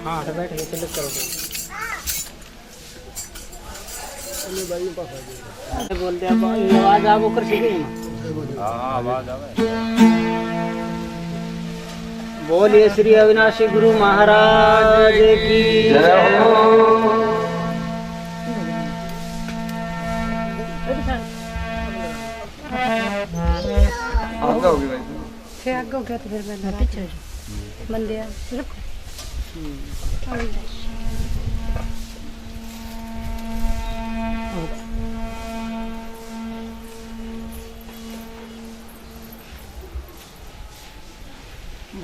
हाँ बैठ के तिलक करो। बोल दिया आवाज आप कर सीखे। हाँ आवाज आवे। बोलिए श्री अविनाशी गुरु महाराज की जय हो। आगे होगी भाई। फिर आगे हो गया तो फिर मैं पीछे बन दिया सिर्फ।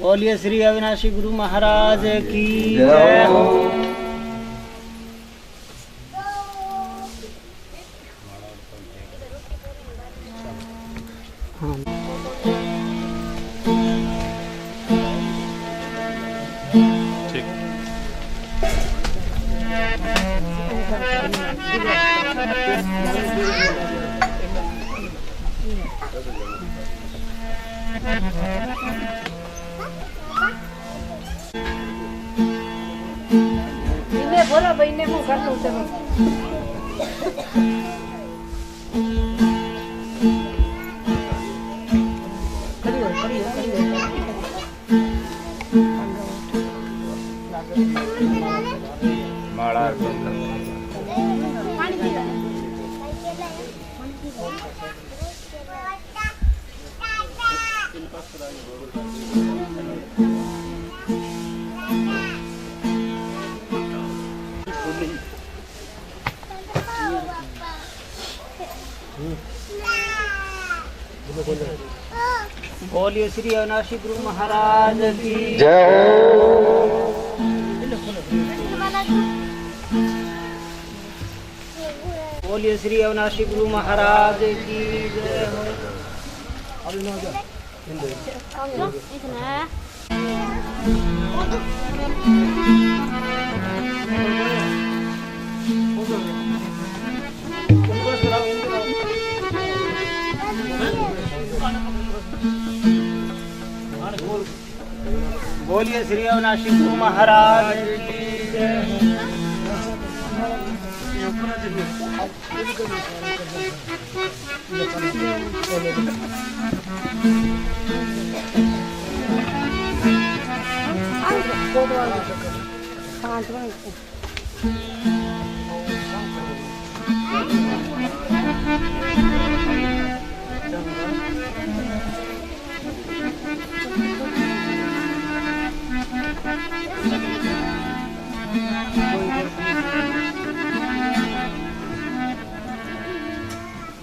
बोलिए श्री अविनाशी गुरु महाराज की जय हो। बोला भाई ने मुंह कर लो चलो। माड़ा बोलिए श्री अविनाशी गुरु महाराज की जय हो। बोलिए श्री अविनाशी गुरु महाराज की जय हो। बोलिए श्री अविनाशी गुरु महाराज की जय हो।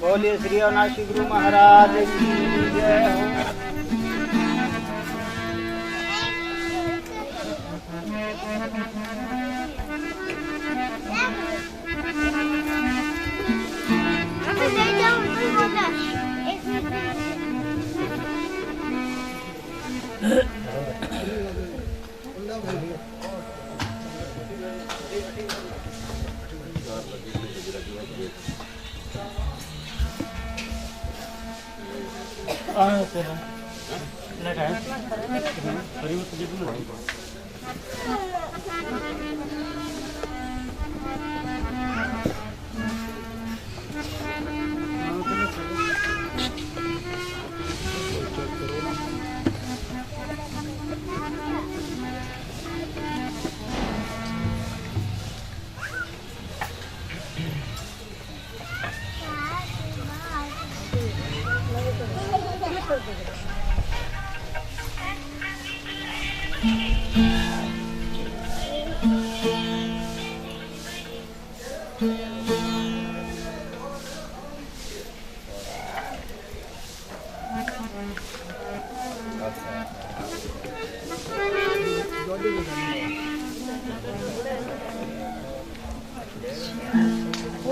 बोलिए श्री अविनाशी गुरु महाराज की जय हो।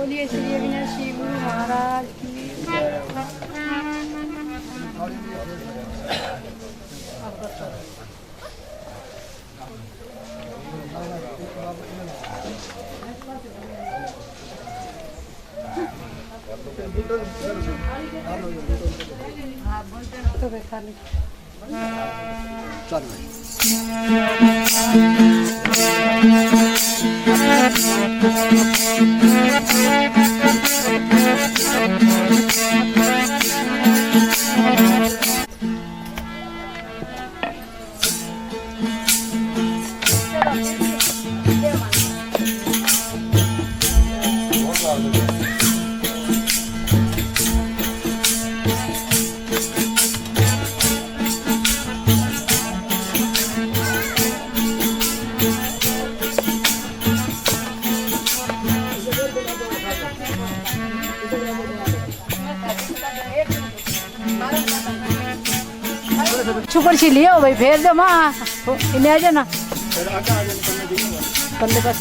बोलिए श्री अविनाशी गुरु महाराज की तो बैठा ले छुपर सी लियो भाई फेर दो माँ इन्हें आ जाना बंदे पास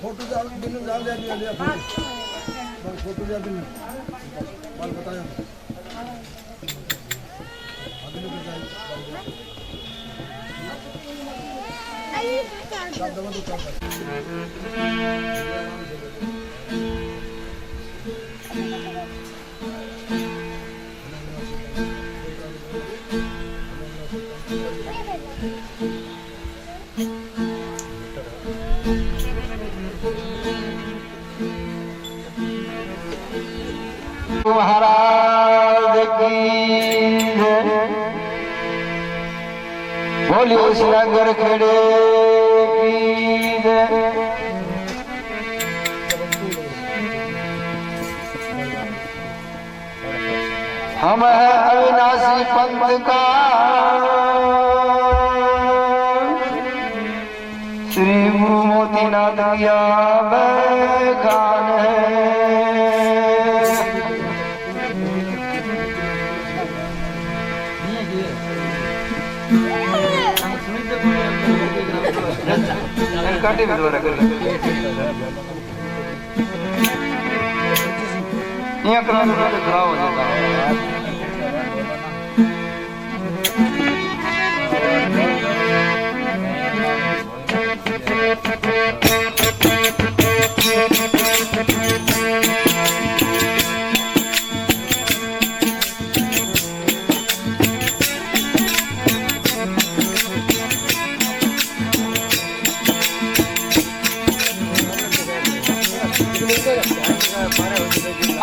फोटो डाल दिया फोटो बाल बताया महाराज की बोलिए श्रीनगर खेड़े की हम है अविनाशी पंथ का श्री गुरु मोतीनाथ किया खान है। काटे में द्वारा कर यहाँ करा तो खड़ा हो जाता है।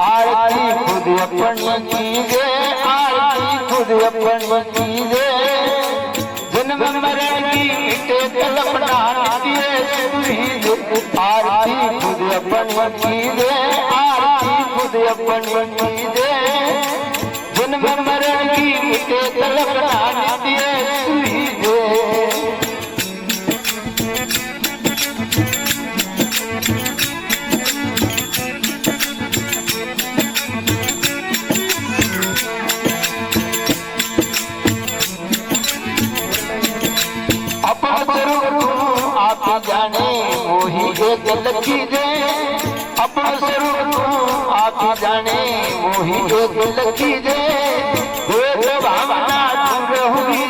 आरती खुद अपनी कीजे आरती खुद अपनी कीजे जन्म मरण की मिटे कल्पना दिए आरती खुद अपनी कीजे आरती खुद अपनी कीजे जन्म मरण की मिटे कल्पना दिए आप जाने वही एक लखी दे अपना स्वरूप आप जाने वही एक लखी दे भावना दूर हुई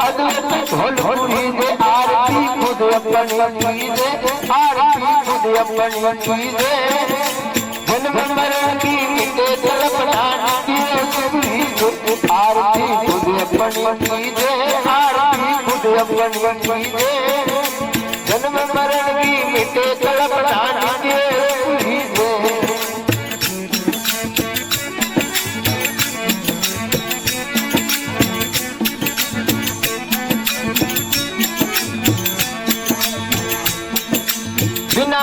अद्भुत हुई दे आरती खुद अपनी दे आरती खुद अपनी दे जन्म मरण की मिटे कल्पना आरती खुद अपनी दे आरती खुद अपनी दे जन्म मरण की मिटे कल्पना दे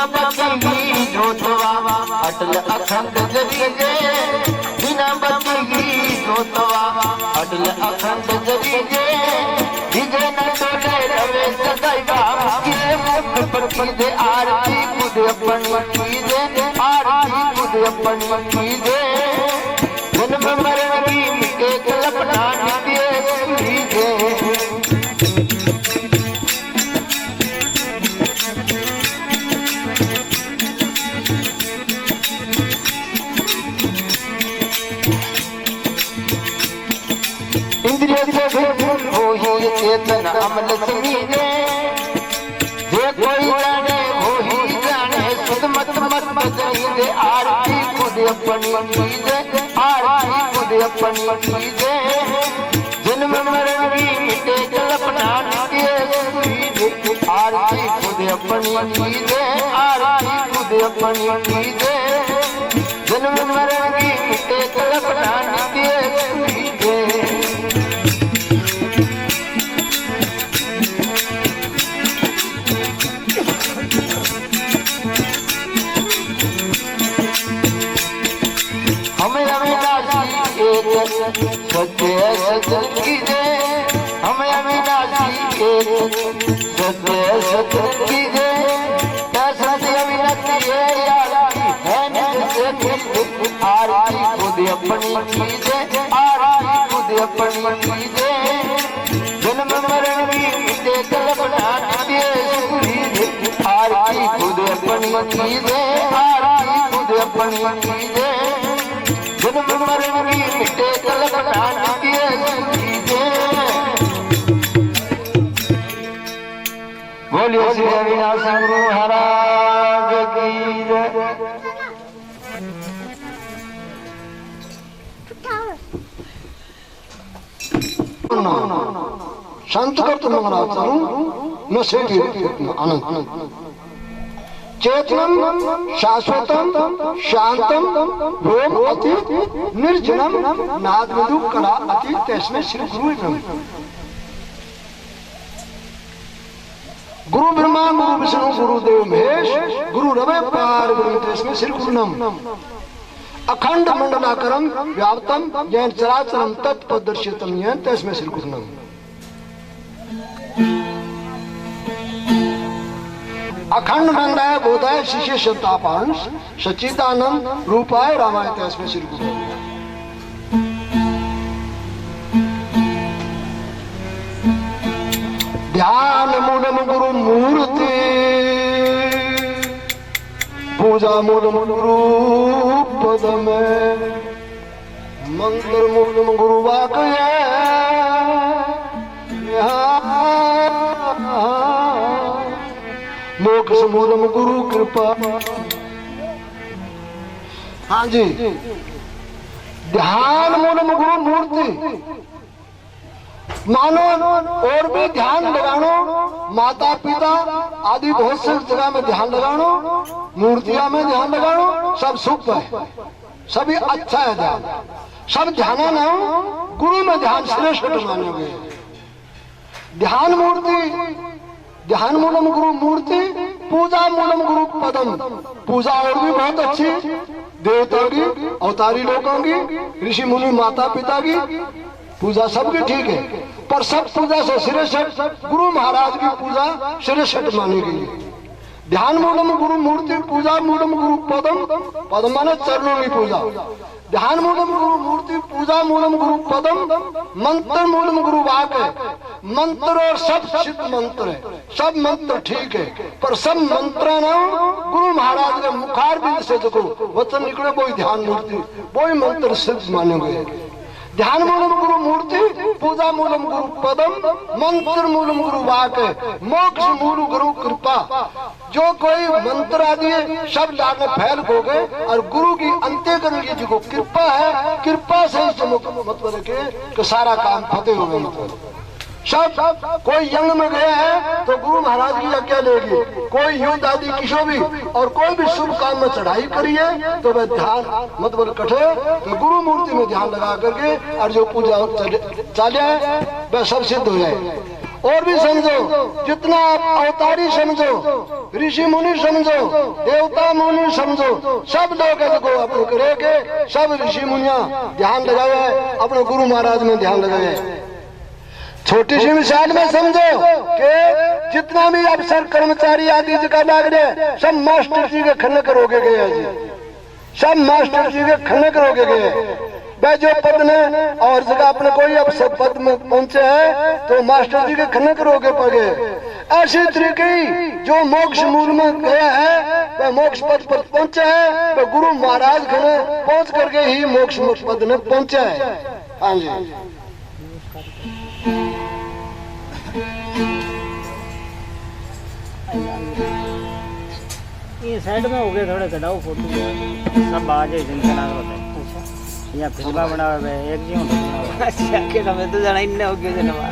बिना बचेगी जोतवा अटल अखंड जरीजे बिना बचेगी जोतवा अटल अखंड जरीजे विजय न डोले रवे सदैवा किसे मुख पर कीजे आरती खुद अपनी कीजे आरती खुद अपनी कीजे जन्म मरण की मिटे कल्पना नित्य कीजे इंद्रिय से हो ही चेतन अमल समीजे जे कोई जाने हो ही जाने सुध मत मत बजाइए आरती खुद अपनी कीजे आरती खुद अपनी कीजे जन्म मरण की मिटे कल्पना नित्य कीजे आरती खुद अपनी कीजे आरती खुद अपनी कीजे जन्म मरण की मिटे कल्पना नित्य कीजे हमें अविनाशी एक सत्य सत्य कीजे हमें अविनाशी एक सत्य सत्य कीजे सत्य अविनाशी है आरती खुद अपनी कीजे आरती खुद अपनी कीजे जन्म मरण की मिटे कल्पना नित्य कीजे आरती खुद अपनी कीजे आरती खुद अपनी कीजे जन्म मरण की मिटे कल्पना नित्य कीजे बोलिए श्री अविनाशी गुरु महाराज की जय शांत करतो मंगलाचरण न सेठी अनंत चेतनम शाश्वतम शांतम व्योम अतीत निर्जनम नाद विदु कला अतीत तस्मै श्री गुरु गुरु ब्रह्मा गुरु विष्णु गुरु देव महेश गुरु रवे पार ब्रह्म तस्मै श्री गुरुनम अखंड मंडलाकरम व्याप्तम जैन चराचरम तत्पदर्शितम येन तस्मै श्री गुरुनम अखंड मंगलाय बोधाय शिष्य शब्दापांश सच्चिदानंद रूपाय रामाय तस्मै श्री गुरु ध्यान मूलम गुरु मूर्ति पूजा मूलम गुरु पद में मंत्र मूलम गुरु वाक्य मोक्ष मूलम गुरु कृपा। हाँ जी, ध्यान मूलम गुरु मूर्ति मानो और भी ध्यान लगानो, माता पिता आदि बहुत से जगह में ध्यान लगानो, मूर्तियां में ध्यान लगानो, सब सुख है, सभी अच्छा है ध्यान, सब ध्यान ना गुरु में ध्यान श्रेष्ठ मानोगे। ध्यान मूर्ति, ध्यान मूलम गुरु मूर्ति, पूजा मूलम गुरु पदम, पूजा और भी बहुत अच्छी, देवता की, अवतारी लोगों की, ऋषि मुनि माता पिता की पूजा सबकी ठीक है, पर सब पूजा से श्रेष्ठ गुरु महाराज की पूजा श्रेष्ठ मानी गई। ध्यान मूलम गुरु मूर्ति, पूजा मूलम गुरु पदम, पदम माने चरणों की पूजा। ध्यान मूलम गुरु मूर्ति, पूजा मूलम गुरु पदम, मंत्र मूलम गुरु वाक्य, मंत्र और सब सिद्ध मंत्र है, सब मंत्र ठीक है, पर सब मंत्र न गुरु महाराज के मुखार भी से देखो वचन निकले वही ध्यान मूर्ति, वही मंत्र सिद्ध माने गए। ध्यान मूलम गुरु मूर्ति, पूजा मूलम गुरु पदम, मंत्र मूलम गुरु वाक्य, मोक्ष मूल गुरु कृपा। जो कोई मंत्र आदि सब डालने फैल हो गए और गुरु की अंत्य करेंगे जिसको कृपा है, कृपा से मतलब के सारा काम फतेह हो गए। मतलब सब कोई यंग में गया है तो गुरु महाराज की आज्ञा लेगी, कोई युद्ध आदि किसी भी और कोई भी शुभ काम में चढ़ाई करिए तो वह ध्यान मतलब कठे तो गुरु मूर्ति में ध्यान लगा करके और जो पूजा चाले वह सब सिद्ध हो जाए। और भी समझो, जितना आप अवतारी समझो, ऋषि मुनि समझो, देवता मुनि समझो, सब लोग को अपने करे के सब ऋषि मुनिया ध्यान लगावे, अपने गुरु महाराज में ध्यान लगावे। छोटी सी मिसाल में समझो कि जितना भी अफसर कर्मचारी आदि जगह लाग रहे सब मास्टर जी के खनक रोके गए जी, सब मास्टर जी के खनक रोके गए। वह जो पद ने और जगह अपने कोई अफसर पद में पहुंचे हैं तो मास्टर जी के खनक रोके पड़े। ऐसी तरीके जो मोक्ष मूल में गया है वह मोक्ष पद पर पहुंचे है, वह गुरु महाराज खने पहुंच करके ही मोक्ष पद में पहुंचे है। हाँ जी, ये साइड में हो गए थोड़े कटाओ फोटो सब आ जाए जिनका नाम बताए। अच्छा यहाँ फिल्मा बना हुआ है एक जी होता है। अच्छा के समय तो जाना इन्ने हो गए जनवा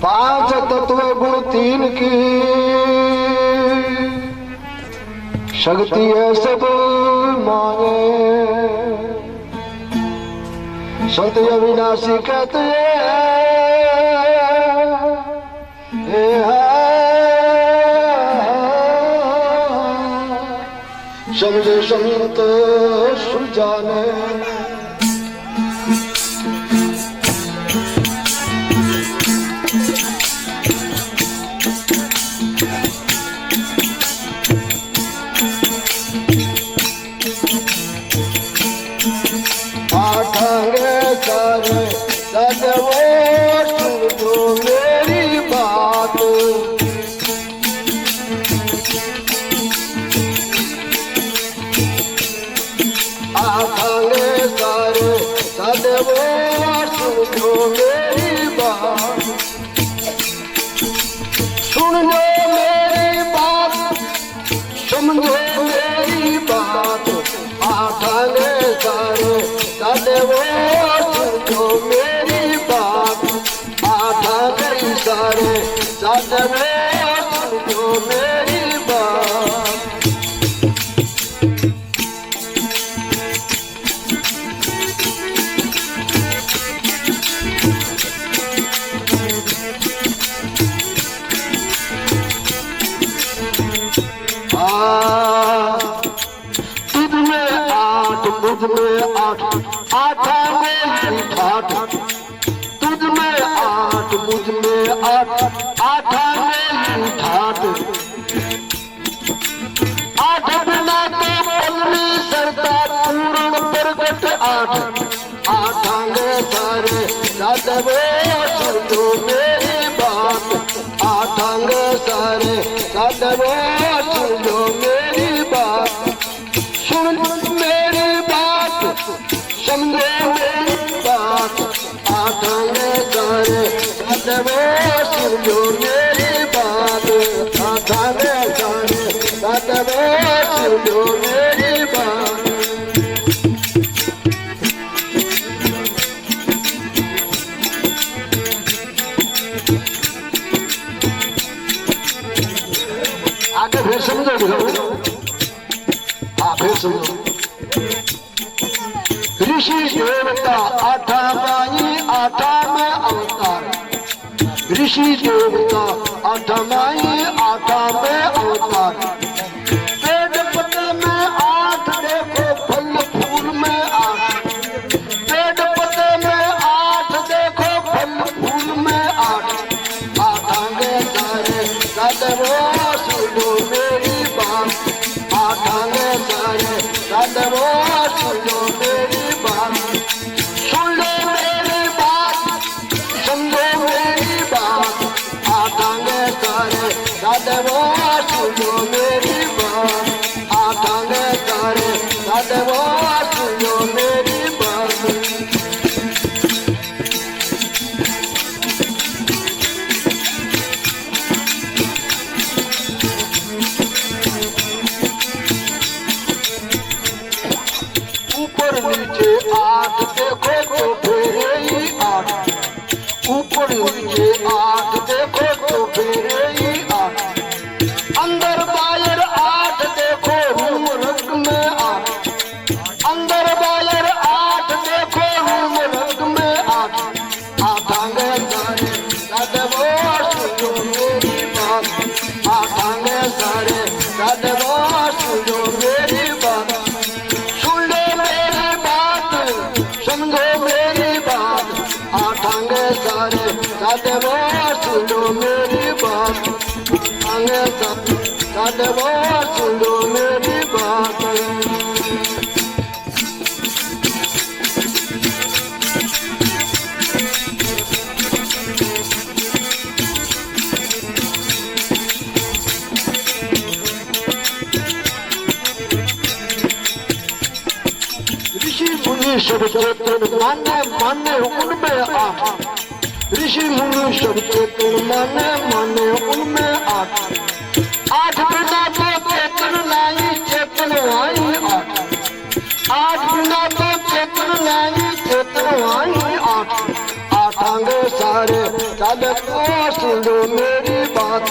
पांच तत्व गुण तीन की शक्ति है सब मांगे, संत अविनाशी कहते समझे संत सुजाने। मेरी बात आखांगे सारे सदवो सुनो मेरी बात, सुन लो मेरी बात, समझो मेरी बात। आखांगे सारे सदवो सुनो मेरी बात, आखांगे सारे सदवो सुनो मेरी बात। तुझ में आठ मुझ में आठ, आठा में ठाठ। तुझ में आठ मुझ में आठ, आठा में ठाठ। आठ बिना तो पलनी सरता पूर्ण प्रगट आठ। आठांगे सारे सदवो सुनो मेरी बात, आठांगे सारे सदवो सुनो मेरी बात। सुन मेरी बात, समझो मेरी बात। आठांगे सारे सदवो सुनो मेरी बात, आठांगे सारे सदवो सुनो मेरी बात। आगे फिर समझो, हाँ फिर समझो। ऋषि देवता आठा माई आठा में अवतार, ऋषि देवता आठा माई आठा में अवतार। पेड़ पत्ते में आठ देखो फल फूल में आठ, पेड़ पत्ते में आठ देखो फल फूल में आठ। आठांगे सारे सदवो सुनो मेरी बात, आठांगे सारे सदवो सुनो मेरी बात। सुन लो मेरी बात, समझो मेरी बात। आठांगे सारे सदवो सुनो मेरी बात, आठांगे सारे सदवो सुनो मेरी बात। ऊपर नीचे आठ देखो तो फेरे ही आठ, ऊपर नीचे आठ देखो तो फेरे ही आठ। आठांगे सारे साधे वो सुनो मेरी बात, आगे साधे वो सुनो मेरी बात। सब चेतन माने माने उनमें आठ, ऋषि मुनि सब चेतन माने माने उनमें आठ, आठ बिना तो चेतन नहीं चेतन आई आठ, आठ बिना तो चेतन नहीं चेतन आई आठ, आठांगे सारे साधे वो सुनो मेरी बात,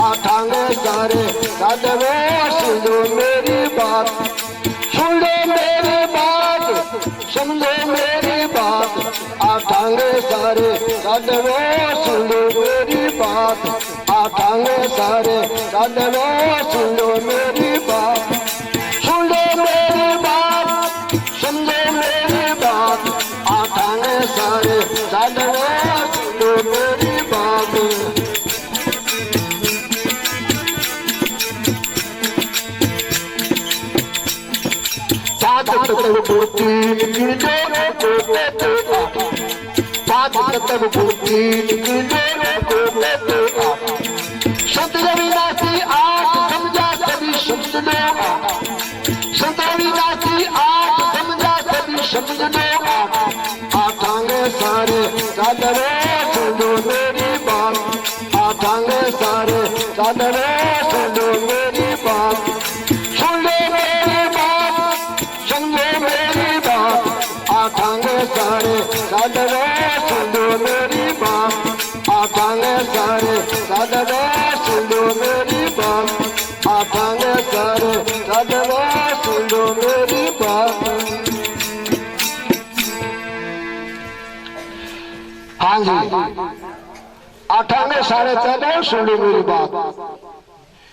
आठांगे सारे साधे वो सुनो मेरी बात, सुन लो मेरी बात, समझो मेरी बात, आठांगे सारे साधे वो सुनो मेरी बात, आठांगे सारे साधे वो सुनो मेरी बात, सुन लो मेरी बात, समझो मेरी बात, आठांगे सारे साधे वो सुनो मेरी बात। पाँच तत्व को तीन गिरजो पाँच तत्व को तीन गिरजो संत रविदासी आठ समझा सभी समझ लो, संत रविदासी आठ समझा सभी समझ लो, आठांगे सारे साधे वो सुनो मेरी बात, आठांगे सारे साधे वो सुनो मेरी बात, सुन लो मेरी बात, समझो मेरी बात, आठांगे सारे साधे वो सुनो मेरी बात, आठांगे सारे साधे वो सुनो मेरी बात, आठांगे सारे साधे वो सुनो मेरी बात। हाँ जी, आठांगे सारे साधे सुनो मेरी बात।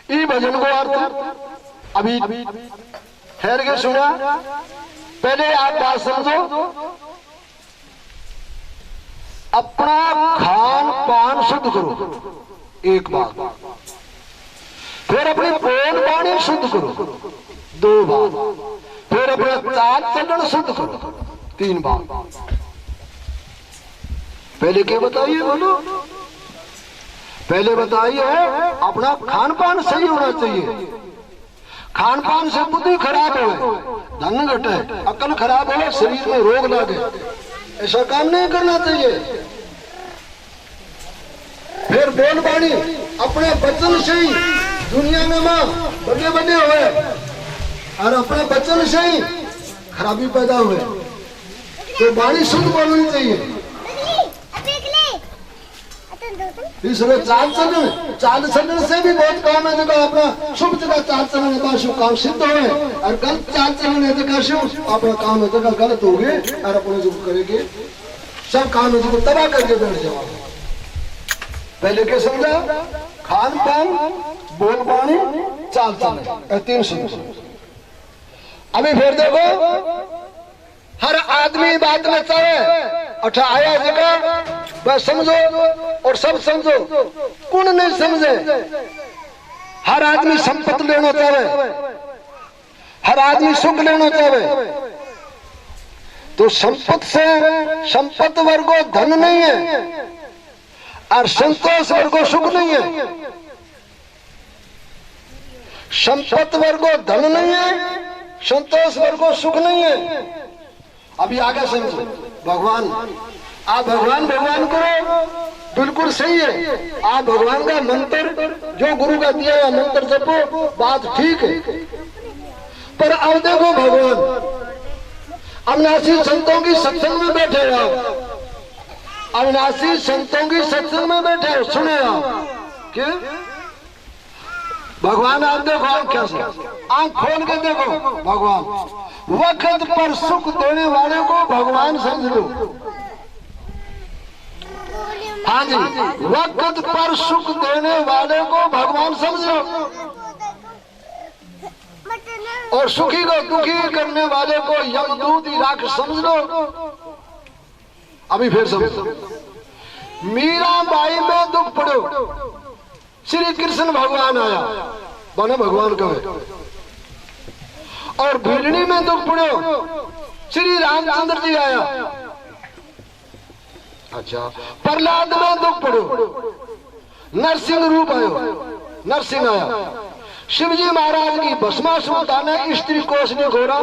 ई भजन को अर्थ अभी ठहर के सुना, पहले आप बात समझो, अपना खान पान शुद्ध करो एक बात, फिर अपनी बोल वाणी शुद्ध करो दो बात, फिर अपना चाल चलन शुद्ध करो तीन बात। पहले क्या बताइए बोलो, पहले बताइए अपना खान पान सही होना चाहिए, खान पान से बुद्धि खराब हो, धन घटे, अकल खराब हो, शरीर में रोग लगे, ऐसा काम नहीं करना चाहिए। फिर बोल बाणी अपने वचन से ही दुनिया में मां बड़े बड़े हुए और अपने वचन से ही खराबी पैदा हुए, तो बाणी शुद्ध बोलनी चाहिए। इसलिए चाल चलन से भी बहुत काम है, जगह अपना शुभ जगह चाल चलन का शुभ काम सिद्ध हो, और गलत चाल चलन है जगह शुभ अपना काम है जगह गलत हो गए, और अपने जो करेंगे सब काम है जो तबाह करके बैठ जाओ। पहले क्या समझा, खान पान बोल बाणी चाल चलन तीन शुद्ध। अभी फिर देखो, हर आदमी बात में चाहे अच्छा आया जगह बस समझो और सब समझो, कौन नहीं समझे। हर आदमी संपत्ति लेना चाहे, हर आदमी सुख लेना चाहे, तो संपत्ति से संपत्ति वर्गो धन नहीं है और संतोष वर्गो सुख नहीं है, संपत्ति वर्गो धन नहीं है, संतोष वर्गो सुख नहीं है। अभी आगे समझो, भगवान आप भगवान भगवान करो बिल्कुल सही है, आप भगवान का मंत्र जो गुरु का दिया हुआ मंत्र जपो, बात ठीक है, पर अब देखो भगवान अविनाशी संतों की सत्संग में बैठे हो, अविनाशी संतों की सत्संग में बैठे हो, सुने आप क्यों भगवान आप देखो आंख कैसे, आंख खोल के देखो भगवान, वक्त पर सुख देने वाले को भगवान समझ लो। हाँ जी, वक्त पर सुख देने वाले को भगवान समझ लो, और सुखी को दुखी करने वाले को यमदूत राख समझ लो। अभी फिर समझो, मीराबाई में दुख पड़ो, श्री कृष्ण भगवान आया, बने भगवान कहे। और भीलनी में दुख पड़ो, श्री रामचंद्र जी आया। अच्छा, प्रहलाद में दुख पड़ो, नरसिंह रूप आयो, नरसिंह आया। शिवजी महाराज की भस्मासुर उतारने स्त्री कोष ने घोरा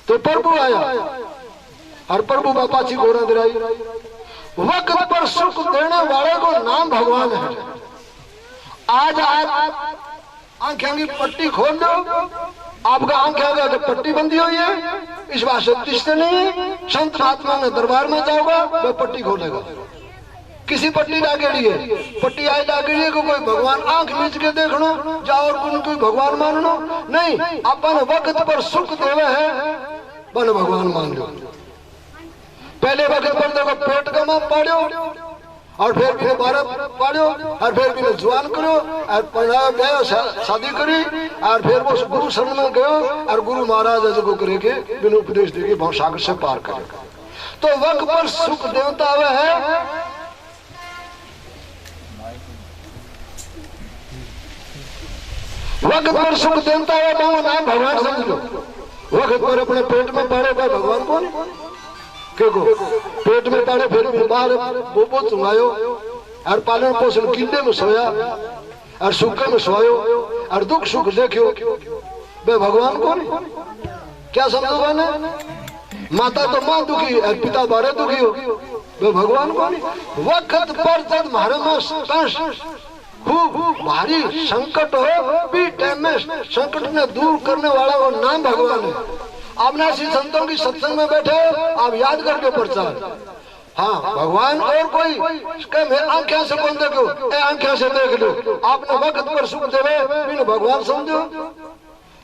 तो प्रभु आया, और प्रभु बापा जी घोरा दिलाई। वक्त पर सुख देने वाले को नाम भगवान है। आज आप आंखें की पट्टी खोल दो, आपका आंखें की पट्टी बंदी हुई है, इस बात से तिश्ते नहीं। संत महात्मा ने दरबार में जाओगा, वह पट्टी खोलेगा। किसी पट्टी लागेड़ी है, पट्टी आई लागेड़ी है को कोई भगवान आंख मीच के देखनो जाओ और कोई भगवान माननो नहीं। अपन वक्त पर सुख देवे है, बन भगवान मान लो। पहले वक्त पर देखो पेट का माप पाड़ो, और फिर भी 12 पाड़ो, और फिर भी जवान करो, और पढ़ा गए शादी करी, और फिर वो गुरु शरण में गयो, और गुरु महाराज को करे के बिन उपदेश देके भाव सागर से पार करेगा। तो वक्त पर सुख देवता हुआ है। वक्त पर सुख देवता है, तो नाम भगवान समझ लो। वक्त पर अपने पेट में पाड़े भाई भगवान कौन को पेट में पाड़े, फिर भी बाहर बोबो चुंगायो, और पालन पोषण किले में सोया, और सुख में सोयो, और दुख सुख देखियो, वे भगवान कौन? क्या समझोगा ने? माता तो मां दुखी और पिता बारे दुखी हो, वे भगवान कौन? वक्त पर जब हमारे में खूब भारी संकट हो, भी टाइम में संकट ने दूर करने वाला वो नाम भगवान है। आपने श्री संतों की सत्संग में बैठे, आप याद करके प्रचार। हाँ, भगवान और कोई आंखें से कौन देखो, आंखें से देख लो। आपने वक्त पर सुख देवे, बिन भगवान समझो।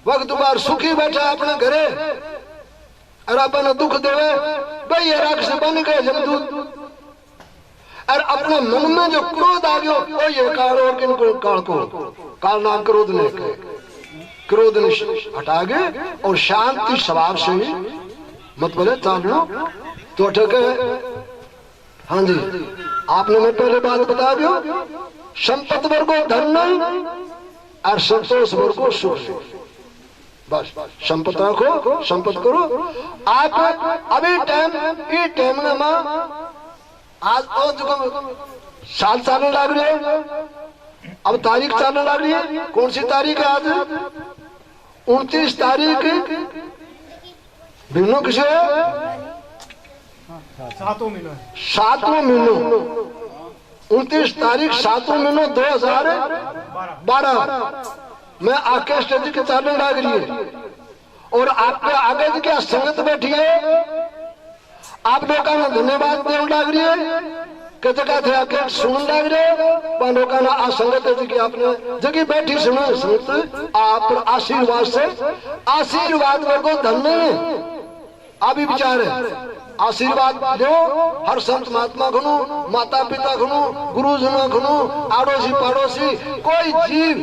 वक्त बार सुखी बैठा अपने घरे, और अपने दुख देवे, भाई ये राक्षस बन गए जमदूत। और अपने मन में जो क्रोध आ गया, वो ये काल और किन काल को काल नाम क्रोध ने क्रोध ने हटा गए, और शांति स्वभाव से ही मत बोले चालो तो ठके। हाँ जी, आपने मैं पहले बात बता दियो, संपत्ति वर्गो धन नहीं, और संतोष वर्गो सुख। बस संपत्ति रखो, संपत्ति करो। आप अभी टाइम में आज साल चलने लग रही है, अब तारीख चलने लग रही है। कौन सी तारीख है आज? 29 तारीख महीनों किसे? 7वां महीनों 29 तारीख 7वां महीनों 2012 में आके स्टेज के चलने लग रही है। और आपके आगे जी क्या संगत बैठी है, आप लोगों ने धन्यवाद देने लग रही है, कहते कहते आके सुन लग रहे, पर लोगों ने असंगत जी की आपने जगह बैठी सुनो संगत, आप आशीर्वाद से आशीर्वाद को धन्य है। अभी विचार है, आशीर्वाद दो हर संत महात्मा घनो, माता पिता घनो, गुरुजनों घनो, आड़ोसी पड़ोसी। कोई जीव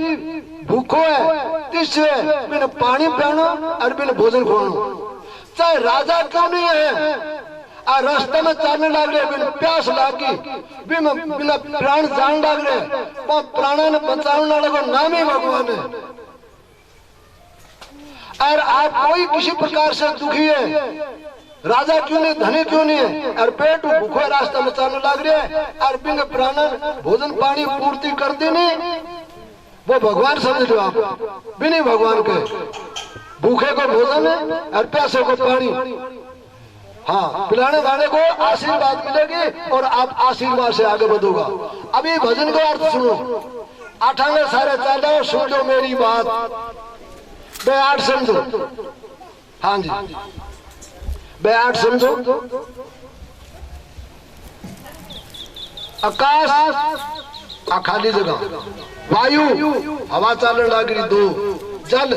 भूखो है, तिस्से है, बिन पानी पियानो और बिन भोजन खुआनो, चाहे राजा क्यों नहीं है। रास्ते में चलने लग रहे, बिन प्यास लागी, बिना प्राण जान लग रहे, प्राण ने बचाने वाले को नाम ही भगवान है। और आप कोई किसी प्रकार से दुखी है, राजा क्यों नहीं, धनी क्यों नहीं है, और पेट भूखो रास्ता में चलने लग रहे, और बिन प्राण भोजन पानी पूर्ति कर देनी, वो भगवान समझ लो आप। बिना भगवान के भूखे को भोजन है और प्यासे को पानी। हाँ, पिलाने वाले को आशीर्वाद मिलेगी, और आप आशीर्वाद से आगे बढ़ोगा। अभी भजन का अर्थ सुनो, आठांगे सारे चालो, सुन लो मेरी बात, बे आठ समझो। हाँ जी, बे आठ समझो। आकाश खाली जगह, वायु हवा चलने लग रही, 2 जल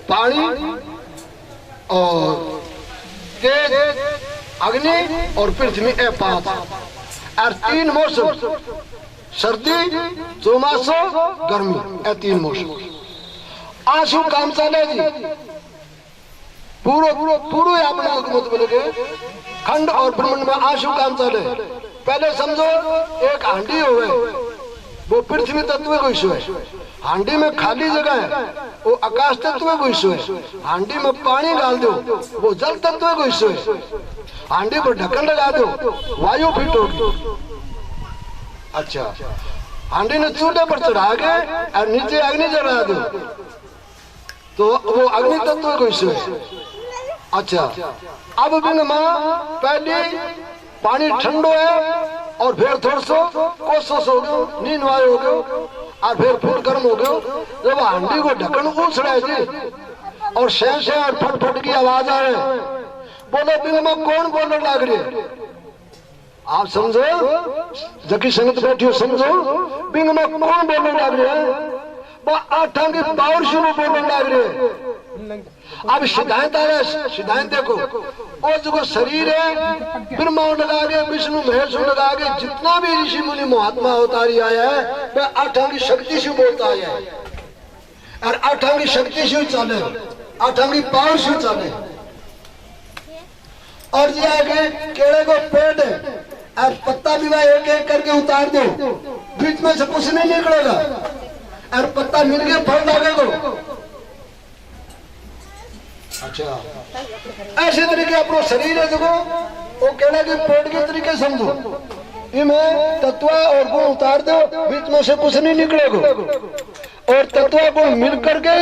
पानी और तेज अग्नि और पृथ्वी, 5 और 3 मौसम, सर्दी चौमासो गर्मी, 3 मौसम। आंसू काम चले जी पूरो पूरो पूरो अपने मत बोलोगे खंड और ब्रह्मांड में आंसू काम चले। पहले समझो एक हांडी होवे, वो पृथ्वी तत्व को हिस्सो है। हांडी में खाली जगह है, वो आकाश तत्व को हिस्सो है। हांडी में पानी डाल दो, वो जल तत्व को हिस्सो है। हांडी पर ढक्कन लगा दो, वायु फिट होगी। अच्छा, हांडी ने चूल्हे पर चढ़ा के और नीचे अग्नि जला दो, तो वो अग्नि तत्व को हिस्सो है। अच्छा, अब बिन मां पहले पानी ठंडो है और फिर थोड़ा सो कोसोस हो गयो, नींद वायु हो गयो और फिर फूल गर्म हो गयो। जब हांडी को ढक्कन उछड़े जी और शह और फट की आवाज आ रही, बोलो बिन मां कौन बोलने लग रही है? आप समझो, जबकि संगत बैठी हो, समझो बिन मां कौन बोलने लग रही है? वो आठा की पावर शुरू बोलने लग रही है। अब सिद्धांत आ रहा है, सिद्धांत देखो, वो जो शरीर है ब्रह्मा लगा के विष्णु महेश लगा के जितना भी ऋषि मुनि महात्मा अवतारी आया है वह आठा की शक्ति से बोलता आया है और आठा की शक्ति से चले, आठा की पावर से चले। और ये आगे केले को पेड़ है और पत्ता भी एक एक करके उतार दो, बीच में से कुछ नहीं निकलेगा और पत्ता मिल के फल लगेगा। अच्छा, ऐसे तरीके अपना शरीर है देखो, वो कहना कि पेड़ के तरीके समझो, इनमें तत्व और गुण उतार दो, बीच में से कुछ नहीं निकलेगा और तत्व गुण मिल करके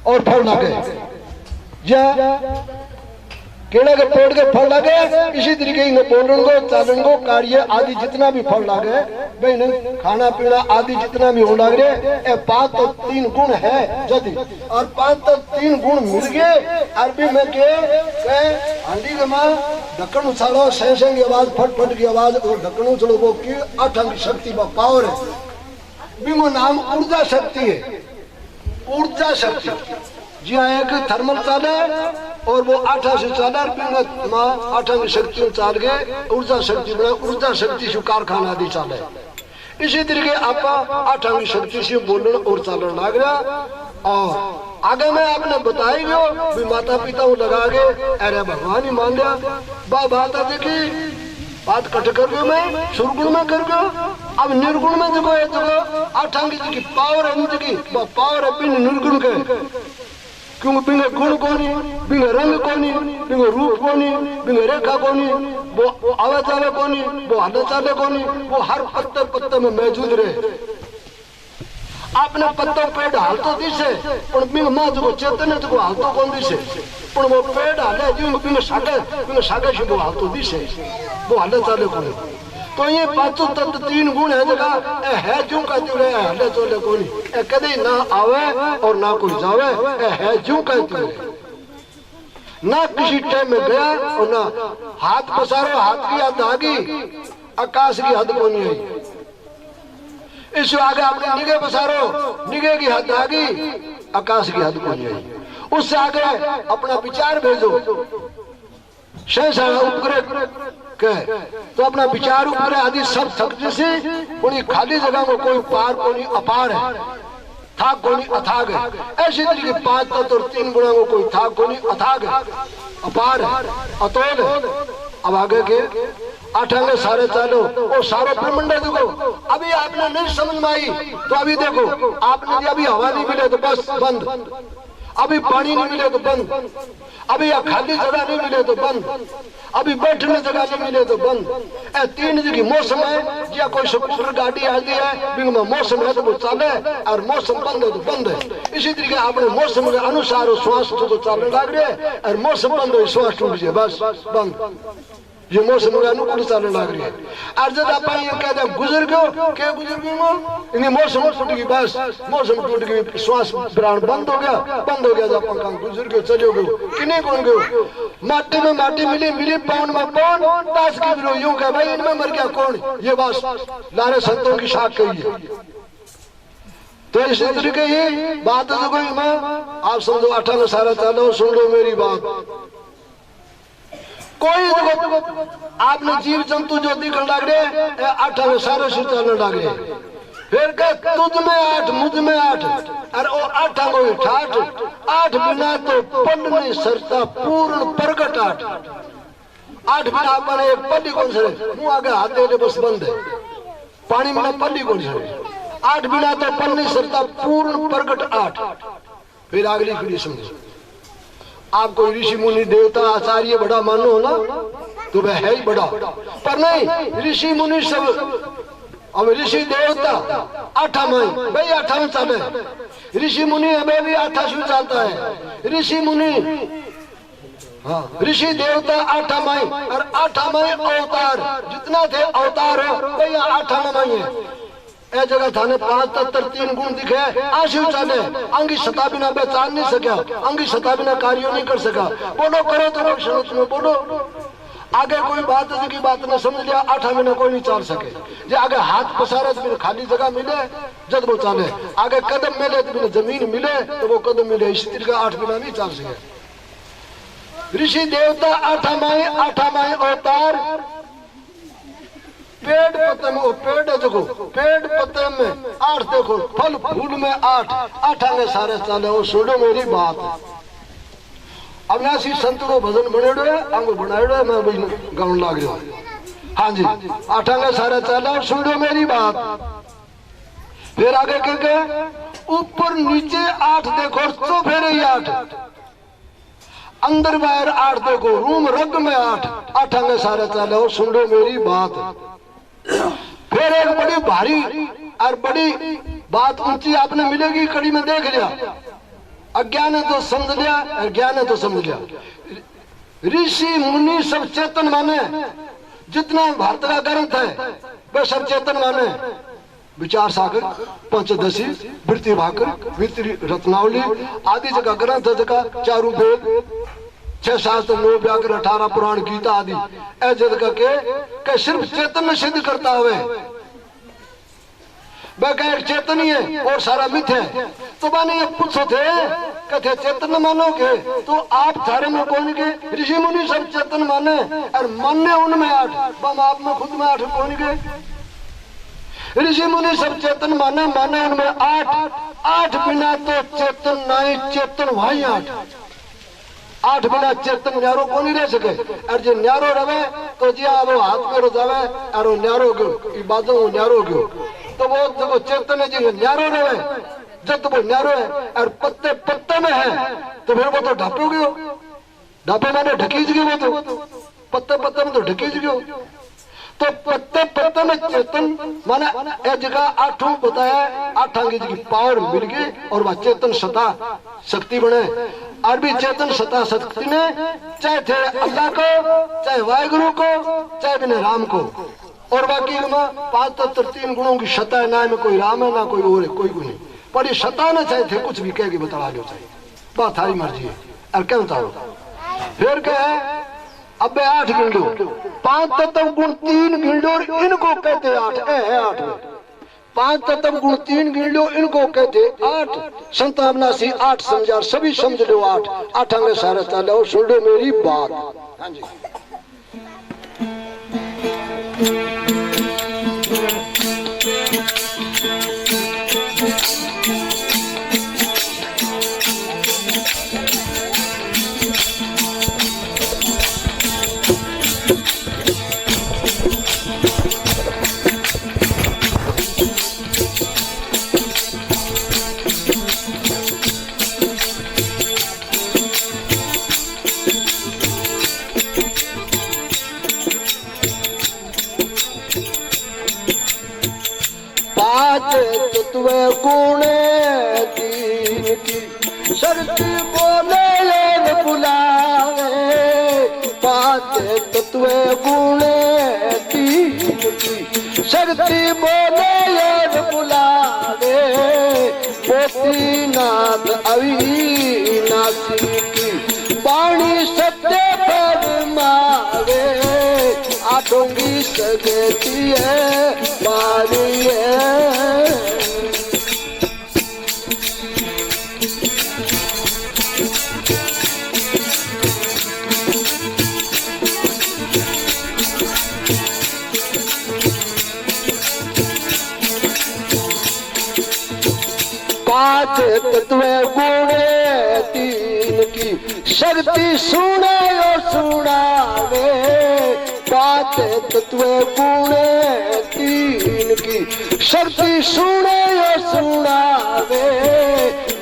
और फल लगे। केला के पेड़ के फल लगे, इसी तरीके बोलन को, चालन को, कार्य आदि जितना भी फल लगे, भाई खाना पीना आदि जितना भी हो लग रहे, 5 तो 3 गुण है यदि, और 5 तो 3 गुण मिल गए। अरबी में के हांडी के मां ढक्कन उछालो, सह की आवाज, फट की आवाज और ढक्कन उछलो, वो की 8 अंग शक्ति व पावर है। बिंगो नाम ऊर्जा शक्ति है, ऊर्जा शक्ति। जी हाँ, एक थर्मल चाले और वो 8 से चाले, 8 की शक्ति चाल के ऊर्जा शक्ति बना, ऊर्जा शक्ति से कारखाना आदि चाले। इसी तरीके आप 8 की शक्ति से बोलने और चालन लग रहा। और आगे में आपने बताई भी माता पिता को लगा के अरे भगवान ही मान लिया, बात देखी बात कट कर गयो, मैं सुरगुण में कर गयो। अब निर्गुण में देखो, ये देखो 8 की पावर है, पावर है बिन निर्गुण के, क्योंकि बिंगे गुण कोनी, बिंगे रंग कोनी, बिंगे रूप कोनी, बिंगे रेखा कोनी, वो आवे चाले कोनी, वो हले चाले कोनी, वो हर पत्ते पत्ते में मौजूद रहे। आपने पत्तों पेड़ हाल तो दिसे, पर बिंग मां जो चेतन है तो हाल तो कौन दिसे, पर वो पेड़ हाले जो बिंग सागे से वो हाल तो दिसे, वो हले चाले कोनी। तो ये 5 तत्व 3 गुण है जगह है जो कहते रहे हले चले कोनी, कदे ना आवे और ना कोई जावे, है जो कहते रहे, ना किसी टाइम में गया और ना हाथ पसारो, हाथ की हद आगी, आकाश की हद कोनी है। इससे आगे आपने निगे पसारो, निगे की हद आगी, आकाश की हद कोनी है। उससे आगे अपना विचार भेजो, उपग्रह तो अपना विचार ऊपर आदि सब शक्ति से कोई खाली जगह में कोई पार कोई अपार है, थाक कोई अथाग है। ऐसे तरीके 5 तत्व और 3 गुणों को कोई थाक कोई अथाग है, अपार है, अतोल है। अब आगे के 8 अंग सारे चालो और सारो ब्रह्मांड देखो। अभी आपने नहीं समझ में आई तो अभी देखो, आपने अभी हवा नहीं मिले तो बस बंद, अभी पानी नहीं मिले तो बंद, अभी या खाली जगह नहीं मिले तो बंद, अभी बैठने जगह नहीं मिले तो बंद। 3 जगह मौसम है, या कोई स्कूटर गाड़ी आती है, बिंग में मौसम है तो वो चले और मौसम बंद है तो बंद है। इसी तरीके आपने मौसम के अनुसार श्वास तो चलने लग रहे और मौसम बंद हो श्वास टूट जाए, बस बंद। ये मौसम के अनुकूल चलने लग रही है। और जब आप कहते गुजर गयो, क्या गुजर गयो, मौसम टूट गई, बस मौसम टूट गई, श्वास प्राण बंद हो गया, जब काम गुजर गयो, चले गयो, किन्हीं कौन गयो, माटी में माटी मिली, मिली पौन में पौन, ताश की विरो यूं कह भाई इनमें मर गया कौन, ये बस लारे संतों की शाख कही है। तो इस तरीके ही बात है, कोई मैं आप समझो 8 में सारा चलो, सुन लो मेरी बात। कोई आपने जीव जंतु जो दिखने लग रहे 8 में सारे से चलने लग रहे, फिर कह तुझ में 8 मुझ में 8 और वो 8 को 8 8 बिना तो पल नहीं सरता पूर्ण प्रगट 8 8 बिना अपन एक पल्ली कौन सरे मुंह आगे हाथ दे बस बंद है पानी में पल्ली कौन सरे 8 बिना तो पल नहीं सरता पूर्ण प्रगट 8 फिर अगली पीढ़ी समझो आप कोई ऋषि मुनि देवता आचार्य बड़ा मानो ना तो वह है ही बड़ा पर नहीं ऋषि मुनि सब अब ऋषि देवता 8 माई भाई 8 में चले ऋषि मुनि अबे भी 8 शु चलता है ऋषि मुनि हाँ ऋषि देवता 8 माई और 8 माई अवतार जितना थे अवतार हो भाई 8 माई है ए जगह थाने 5 तत्व 3 गुण दिखे आशु चले अंगी सता बिना पहचान नहीं सका अंगी सता बिना कार्य नहीं कर सका बोलो करो तो क्षण में बोलो आगे कोई बात की बात न समझ लिया 8 महीने कोई नहीं चल सके जे आगे हाथ पसारे तो खाली जगह मिले जब वो चले आगे कदम मिले तो जमीन मिले तो वो कदम मिले इस तरह का 8 महीना नहीं चल सके ऋषि देवता 8 माई अवतार पेड़ पत्ते में पेड़ है देखो पेड़ पत्ते में 8 देखो फल फूल में 8 आगे सारे चले वो सुनो मेरी बात अविनाशी संत को भजन बनेड़ो है आंगो बनाएड़ो है मैं भाई गाउन लाग रहा हाँ जी 8 आगे सारे चला सुनो मेरी बात फिर आगे के ऊपर नीचे 8 देखो तो फिर 8 अंदर बाहर 8 देखो रूम रग में 8 आगे सारे चला सुनो मेरी बात फिर एक बड़ी भारी और बड़ी बात ऊंची आपने मिलेगी कड़ी में देख लिया अज्ञान है तो समझ लिया अज्ञान है तो समझ लिया ऋषि मुनि सब चेतन माने जितना भारत का ग्रंथ है वह सब चेतन माने विचार सागर पंचदशी वृत्ति भाकर वित्ती रत्नावली आदि जगह ग्रंथ जगह चारू वेद 6 शास्त्र 9 व्याकरण 18 पुराण गीता आदि ऐसे जगह के सिर्फ चेतन सिद्ध करता हुए वह चेतन ही है और सारा मिथ है तो मैंने ये पूछो थे कहते चेतन मानोगे तो आप थारे में कौन के ऋषि मुनि सब चेतन माने और मानने उनमें 8 बम आप में खुद में 8 कौन के ऋषि मुनि सब चेतन माने उनमें 8 बिना तो चेतन नहीं चेतन वही 8 बिना चेतन न्यारो को नहीं रह सके और जो न्यारो रहे तो जी आप हाथ में जावे और न्यारो गयो बाजू न्यारो गयो तो वो जो चेतन है जी न्यारो रहे जब वो न्यारो है और पत्ते पत्ते में है तो फिर वो तो ढापो गयो ढापे मैंने ढकीज गयो वो तो पत्ते में तो ढकीज गयो तो पत्ते में चेतन माना ए जगह 8 बताया 8 अंगी की पावर मिल गई और वह चेतन सता शक्ति बने और भी चेतन सता शक्ति ने चाहे थे अल्लाह को चाहे वाहिगुरु को चाहे बिना राम को और बाकी में 5 तत्व 3 गुणों की सता है ना में कोई राम है ना कोई और है कोई नहीं पर ये सता ना चाहे थे कुछ भी कह के बता लो चाहिए बात थारी मर्जी है और क्या बताओ फिर क्या है अब 8 गिन लो 5 तत्व गुण 3 गिन लो इनको कहते 8 है 8 5 तत्व गुण 3 गिन लो इनको कहते 8 संत अविनाशी 8 समझा सभी समझ लो 8 अंगे सारे चलो सुन लो मेरी बात हाँ जी तत्व गुण 3 की शर्त बोले बुलावे 5 तत्व गुण 3 की शर्त बोले बुलावे मोतीनाथ अविनाशी की वाणी सत्य फरमावे आठोंगी सगती है मारी है पांच तत्व गुण तीन की शक्ति सुने और सुनावे। पांच तत्व गुण तीन की शक्ति सुने और सुनावे।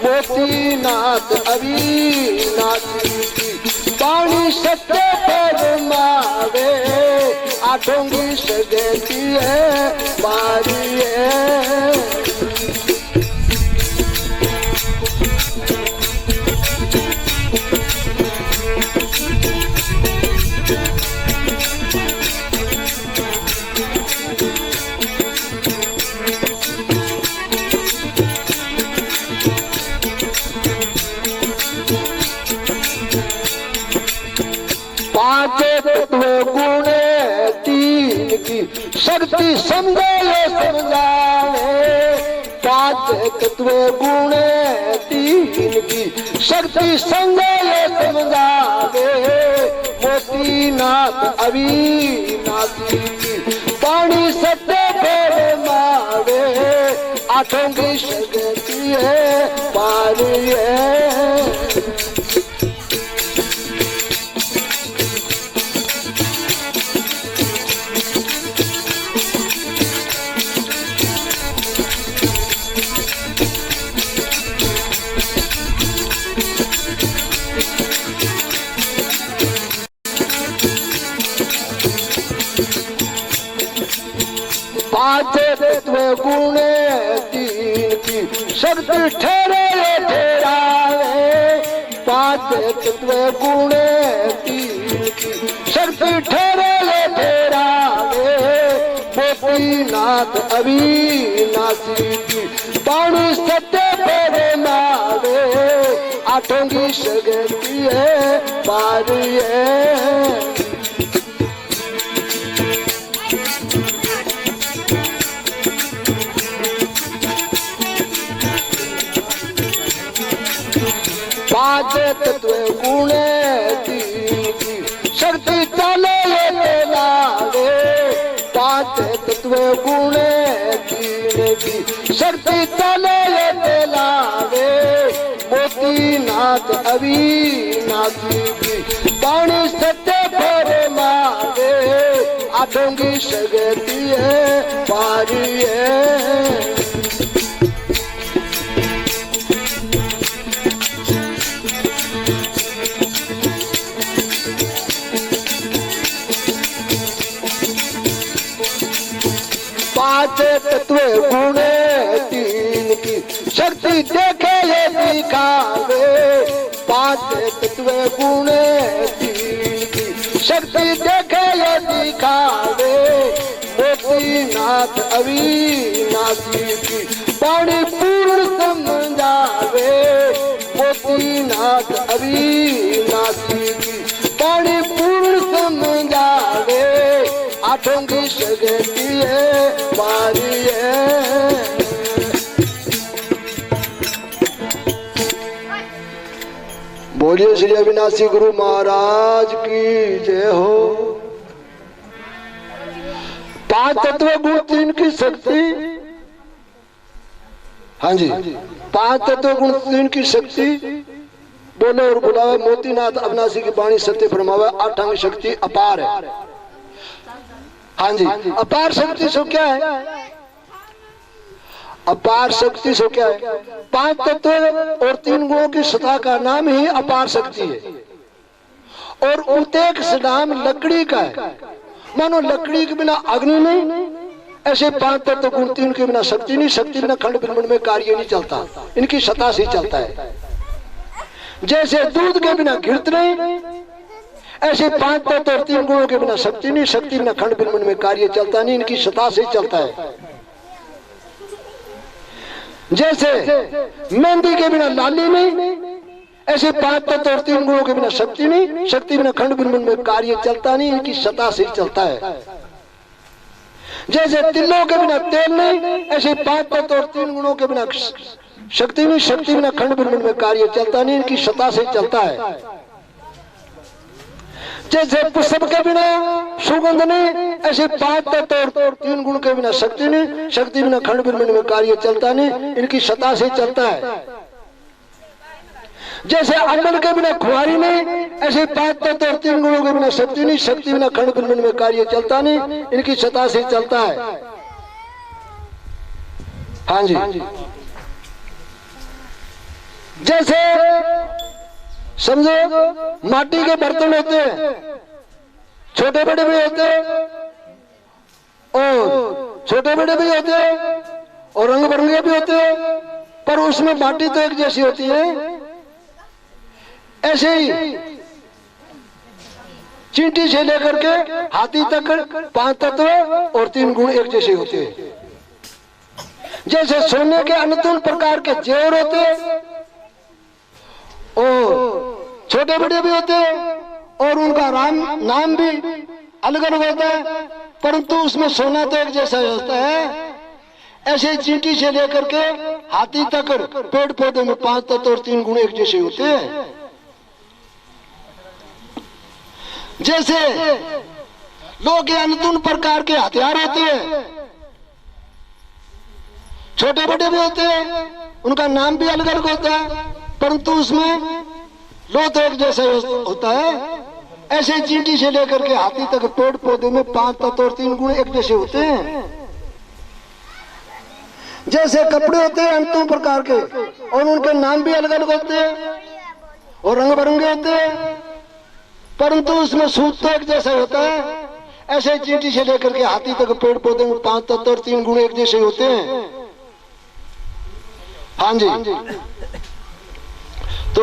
मोतीनाथ अविनाशी की पानी सत्य फरमावे। आठों की सगती है बारी है। पांच तत्व गुण तीन की शक्ति समझे समझावे। पांच तत्व गुण तीन की शक्ति समझे समझावे। मोतीनाथ अविनाशी की पानी सत्य फरमावे। आठों की शक्ति है पारी है। पांच तत्व गुण तीन की शक्ति ठहरे ठहरावे। पांच तत्व गुण तीन की शक्ति ठहरे ठहरावे। मोतीनाथ अविनाशी की पानी सत्य फरमावे। आठों की शक्ति है पारी है। पांच तत्व गुण तीन की शक्ति चले लावे। पांच तत्व गुण तीन की शक्ति चले लावे। मोतीनाथ अविनाशी की पानी सत्य फरमावे। आठों की शक्ति है पारी है। पांच तत्व गुण तीन की शक्ति देखे ये दिखावे। पांच तत्व गुण तीन की शक्ति देखे ये दिखावे। मोतीनाथ अविनाशी की पानी पूर्ण समझावे। मोतीनाथ अविनाशी की पानी पूर्ण समझावे। आठों की शक्ति है पारी है। बोलिए श्री अविनाशी गुरु महाराज की जय हो। पांच तत्व गुण तीन की शक्ति। हाँ जी, पांच तत्व गुण तीन की शक्ति बोले और बुलावे। मोतीनाथ अविनाशी की वाणी सत्य फरमावे। आठांग शक्ति अपार है। हाँ जी, अपार शक्ति सो क्या है? अपार शक्ति सो क्या है? पांच तत्व और तीन गुणों की सत्ता का नाम ही अपार शक्ति है। और उतेक से नाम लकड़ी का है। मानो लकड़ी के बिना अग्नि नहीं, ऐसे पांच तत्व गुण तीन के बिना शक्ति नहीं। शक्ति बिना खंड ब्रह्मांड में कार्य नहीं चलता, इनकी सत्ता से चलता है। जैसे दूध के बिना घृत नहीं, ऐसे पांच तत्व और तीन गुणों के बिना शक्ति नहीं। शक्ति बिना खंड ब्रह्मांड में कार्य चलता नहीं, इनकी सत्ता से चलता है। जैसे मेहंदी के बिना लाली नहीं, ऐसे पांच तत्व और तीन गुणों के बिना शक्ति नहीं। शक्ति बिना खंड ब्रह्मांड में कार्य चलता नहीं, इनकी सत्ता से चलता है। जैसे तिलों के बिना तेल नहीं, ऐसे पांच तत्व और तीन गुणों के बिना शक्ति नहीं। शक्ति बिना खंड ब्रह्मांड में कार्य चलता नहीं, इनकी सत्ता से चलता है। जैसे पुष्प के बिना सुगंध नहीं, ऐसे 5 तत्व और 3 गुण के बिना शक्ति नहीं, शक्ति बिना खंड ब्रह्मांड में कार्य चलता नहीं, इनकी सत्ता से चलता है। जैसे अमल के बिना खुआरी नहीं, ऐसे 5 तत्व और 3 गुणों के बिना शक्ति नहीं, शक्ति बिना खंड ब्रह्मांड में कार्य चलता नहीं, इनकी सत्ता से चलता है। हाँ जी। जैसे समझो माटी के बर्तन होते हैं, छोटे बड़े भी होते हैं और छोटे बड़े भी होते हैं और रंग बिरंगे भी होते हैं, पर उसमें माटी तो एक जैसी होती है। ऐसे ही चींटी से लेकर के हाथी तक 5 तत्व और 3 गुण एक जैसे होते हैं। जैसे सोने के अनंत प्रकार के जेवर होते हैं और छोटे बड़े भी होते हैं और उनका नाम भी अलग अलग होता है, परंतु उसमें सोना तो एक जैसा होता है। ऐसे चींटी से लेकर के हाथी तक पेड़ पौधे में 5 तत्व और 3 गुण एक जैसे होते हैं। जैसे लोग के अनंत प्रकार के हथियार होते हैं, छोटे बड़े भी होते हैं, उनका नाम भी अलग अलग होता है, परंतु उसमें लो तो एक जैसा होता है। ऐसे चींटी से लेकर के हाथी तक पेड़ पौधे में 5 तत्व और 3 गुण एक जैसे होते हैं। जैसे कपड़े होते हैं अनंत प्रकार के और उनके नाम भी अलग अलग होते हैं और रंग बिरंगे होते हैं, परंतु उसमें सूत तो एक जैसा होता है। ऐसे चींटी से लेकर के हाथी तक पेड़ पौधे में 5 तत्व और 3 गुण एक जैसे होते हैं। हाँ जी। तो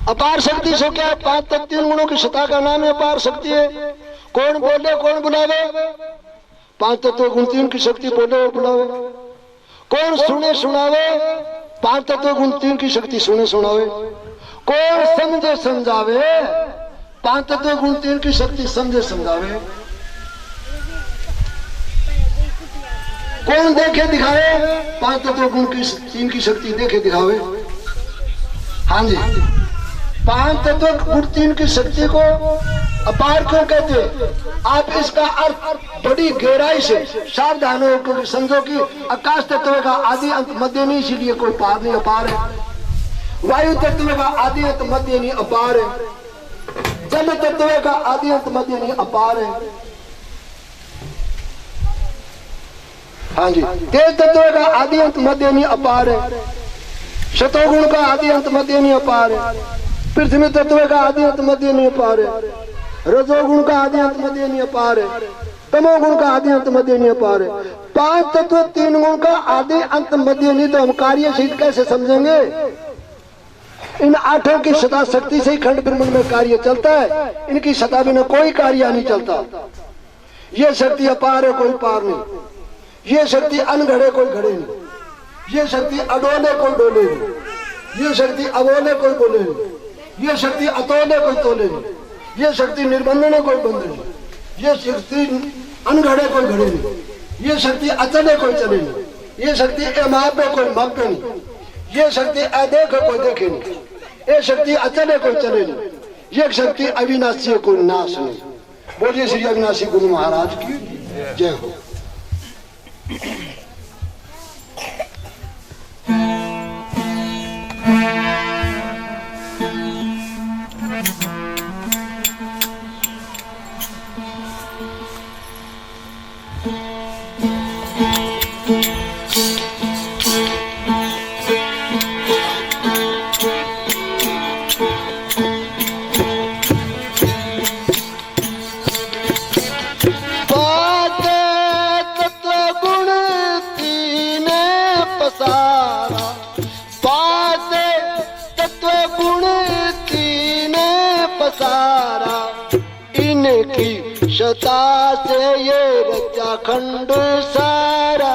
अपार शक्ति सो क्या 5 तत्व 3 गुणों की सत्ता का नाम है अपार शक्ति है। कौन बोले कौन बुलावे, 5 तत्व गुण 3 की शक्ति बोले और बुलावे। कौन सुने सुनावे, 5 तत्व गुण 3 की शक्ति सुने सुनावे। कौन समझे समझावे, 5 तत्व गुण 3 की शक्ति समझे समझावे। कौन देखे दिखावे, 5 तत्व गुण की 3 की शक्ति देखे दिखावे। हाँ जी। 5 तत्व गुण 3 की शक्ति को अपार क्यों कहते हैं? आप इसका अर्थ बड़ी गहराई से सावधान हो, क्योंकि समझो कि आकाश तत्व का आदि अंत मध्य नहीं, इसीलिए कोई पार नहीं अपार है। वायु तत्व का आदि अंत मध्य नहीं अपार है। जल तत्व का आदि अंत मध्य नहीं अपार है। हाँ जी। तेज तत्व का आदि अंत मध्य नहीं अपार है। शतोगुण का आदि अंत मध्य नहीं अपार है। पृथ्वी तत्व का आदि अंत मध्य नहीं अपार है। रजोगुण का आदि अंत मध्य नहीं अपार है। तमोगुण का आदि अंत मध्य नहीं अपार है। 5 तत्व 3 गुण का आदि अंत मध्य नहीं, तो हम कार्य सिद्ध कैसे समझेंगे? इन 8 की सदा शक्ति से ही खंड ब्रह्मांड में कार्य चलता है। इनकी सदा बिना कोई कार्य नहीं चलता। ये शक्ति अपार है, कोई पार नहीं। ये शक्ति अनघड़े, कोई घड़े नहीं। ये शक्ति अडोले, कोई डोले नहीं। ये शक्ति अबोले, कोई बोले नहीं। ये शक्ति अतोले, कोई तोले नहीं। ये शक्ति निर्बंधने, कोई बंध नहीं। ये शक्ति अनघड़े, कोई घड़े नहीं। ये शक्ति अचले, कोई चले नहीं। ये शक्ति अमापे, कोई मापे नहीं। ये शक्ति अदेखे, कोई देखे नहीं। ये शक्ति अचले, कोई चले नहीं। ये शक्ति अविनाशी, कोई नाश नहीं। बोलिए श्री अविनाशी गुरु महाराज की जय हो। सता से ये रचा खंड सारा,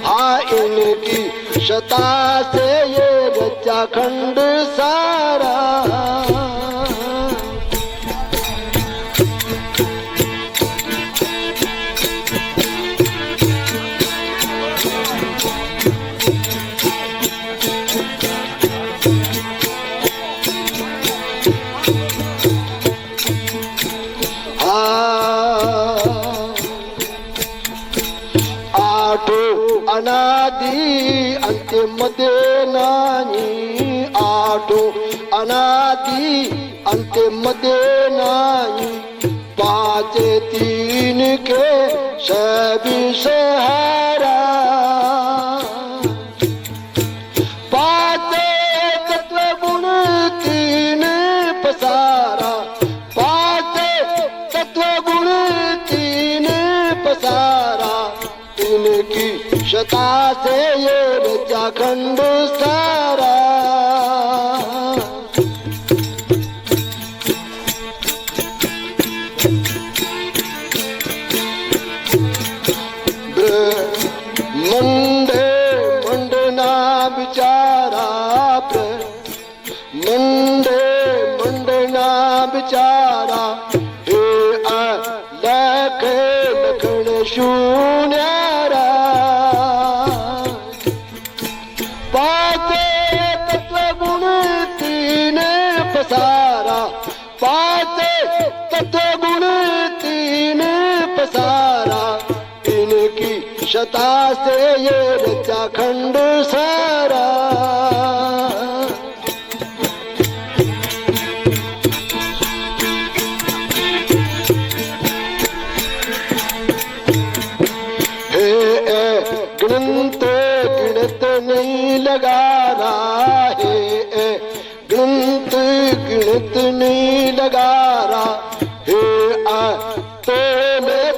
हाँ इनकी सता से ये रचा खंड सारा। अनादि अंतिम देनानी आठों अनादि अंतिम देनानी पाँच तीन के सभी सहारा पाँच तत्व गुण तीन पसारा पाँच तत्व गुण तीन पसारा इनकी शता से ये रचाखंड सारा मंडे मंडना बिचारा मंडे मंडना बिचारा हे लख लखन शून्यारा पाँच तत्व गुण तीन पसारा पाँच तत्व गुण तीन पसारा इनकी शता से ये रचा खंड सारा हे गिनत गिनत नहीं लगा रहा है गिनत गिनत नहीं लगा रहा हे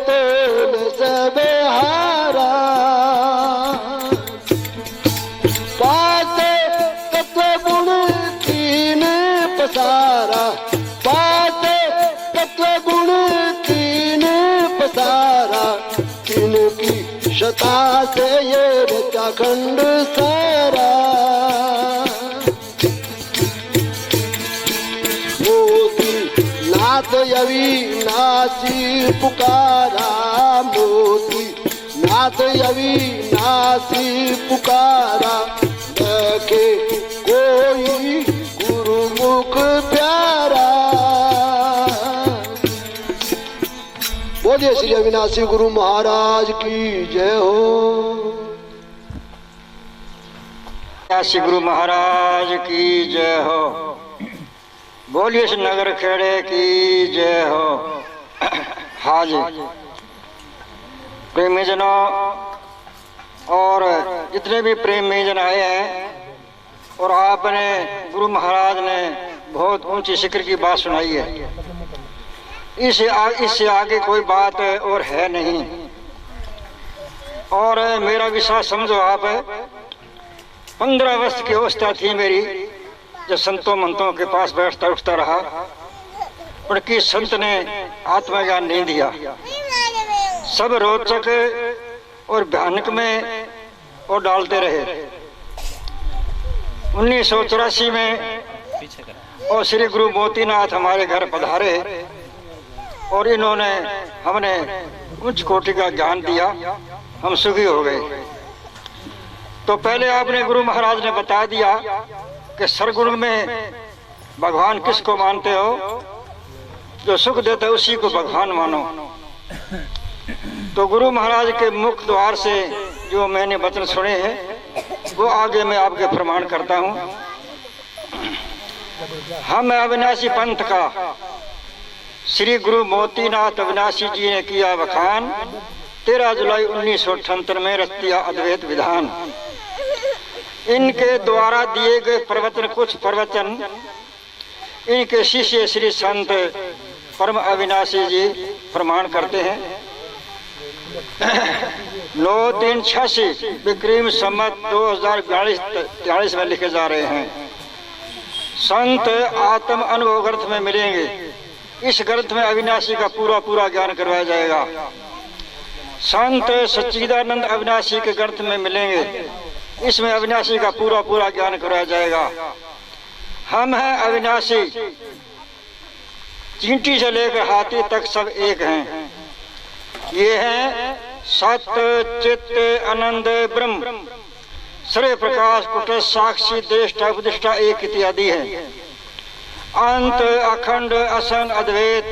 तोल सब हारा पाँच तत्व गुण तीन पसारा पाँच तत्व गुण तीन पसारा इनकी शता से ये रचा खंड सारा मोती नाथ अविनाशी पुकारा मोती नाथ अविनाशी पुकारा देखे कोई गुरुमुख प्यारा बोलिए श्री अविनाशी गुरु महाराज की जय हो अविनाशी गुरु महाराज की जय हो बोलिए इस नगर खेड़े की जय हो हाजी प्रेमी जनों और जितने भी प्रेमी जन आए हैं और आपने गुरु महाराज ने बहुत ऊंची शिखर की बात सुनाई है इससे आगे कोई बात और है नहीं और मेरा विश्वास समझो आप 15 वर्ष की अवस्था थी मेरी जब संतों मंतों के पास बैठता उठता रहा पर कि संत ने आत्मज्ञान नहीं दिया सब रोचक और भयानक में और डालते रहे 1984 में और श्री गुरु मोतीनाथ हमारे घर पधारे और इन्होंने हमने उच्च कोटि का ज्ञान दिया हम सुखी हो गए। तो पहले आपने गुरु महाराज ने बता दिया कि सरगुण में भगवान किसको मानते हो जो सुख देता है उसी को भगवान मानो। तो गुरु महाराज के मुख द्वार से जो मैंने वचन सुने हैं वो आगे मैं आपके प्रमाण करता हूँ। हम अविनाशी पंथ का श्री गुरु मोतीनाथ अविनाशी जी ने किया बखान 13 जुलाई 1978 में रच दिया अद्वैत विधान। इनके द्वारा दिए गए प्रवचन कुछ प्रवचन इनके शिष्य श्री संत परम अविनाशी जी प्रमाण करते हैं। 9/3/86 विक्रम संवत 2042 में लिखे जा रहे हैं। संत आत्म अनुभव ग्रंथ में मिलेंगे। इस ग्रंथ में अविनाशी का पूरा ज्ञान करवाया जाएगा। संत सच्चिदानंद अविनाशी के ग्रंथ में मिलेंगे। इसमें अविनाशी का पूरा ज्ञान कराया जाएगा। हम हैं अविनाशी, चींटी से लेकर हाथी तक सब एक हैं। ये हैं सत्य चित्त आनंद ब्रह्म श्रेय प्रकाश कुट साक्षी देष्टा उपदिष्टा एक इत्यादि है। अंत अखंड असन अद्वैत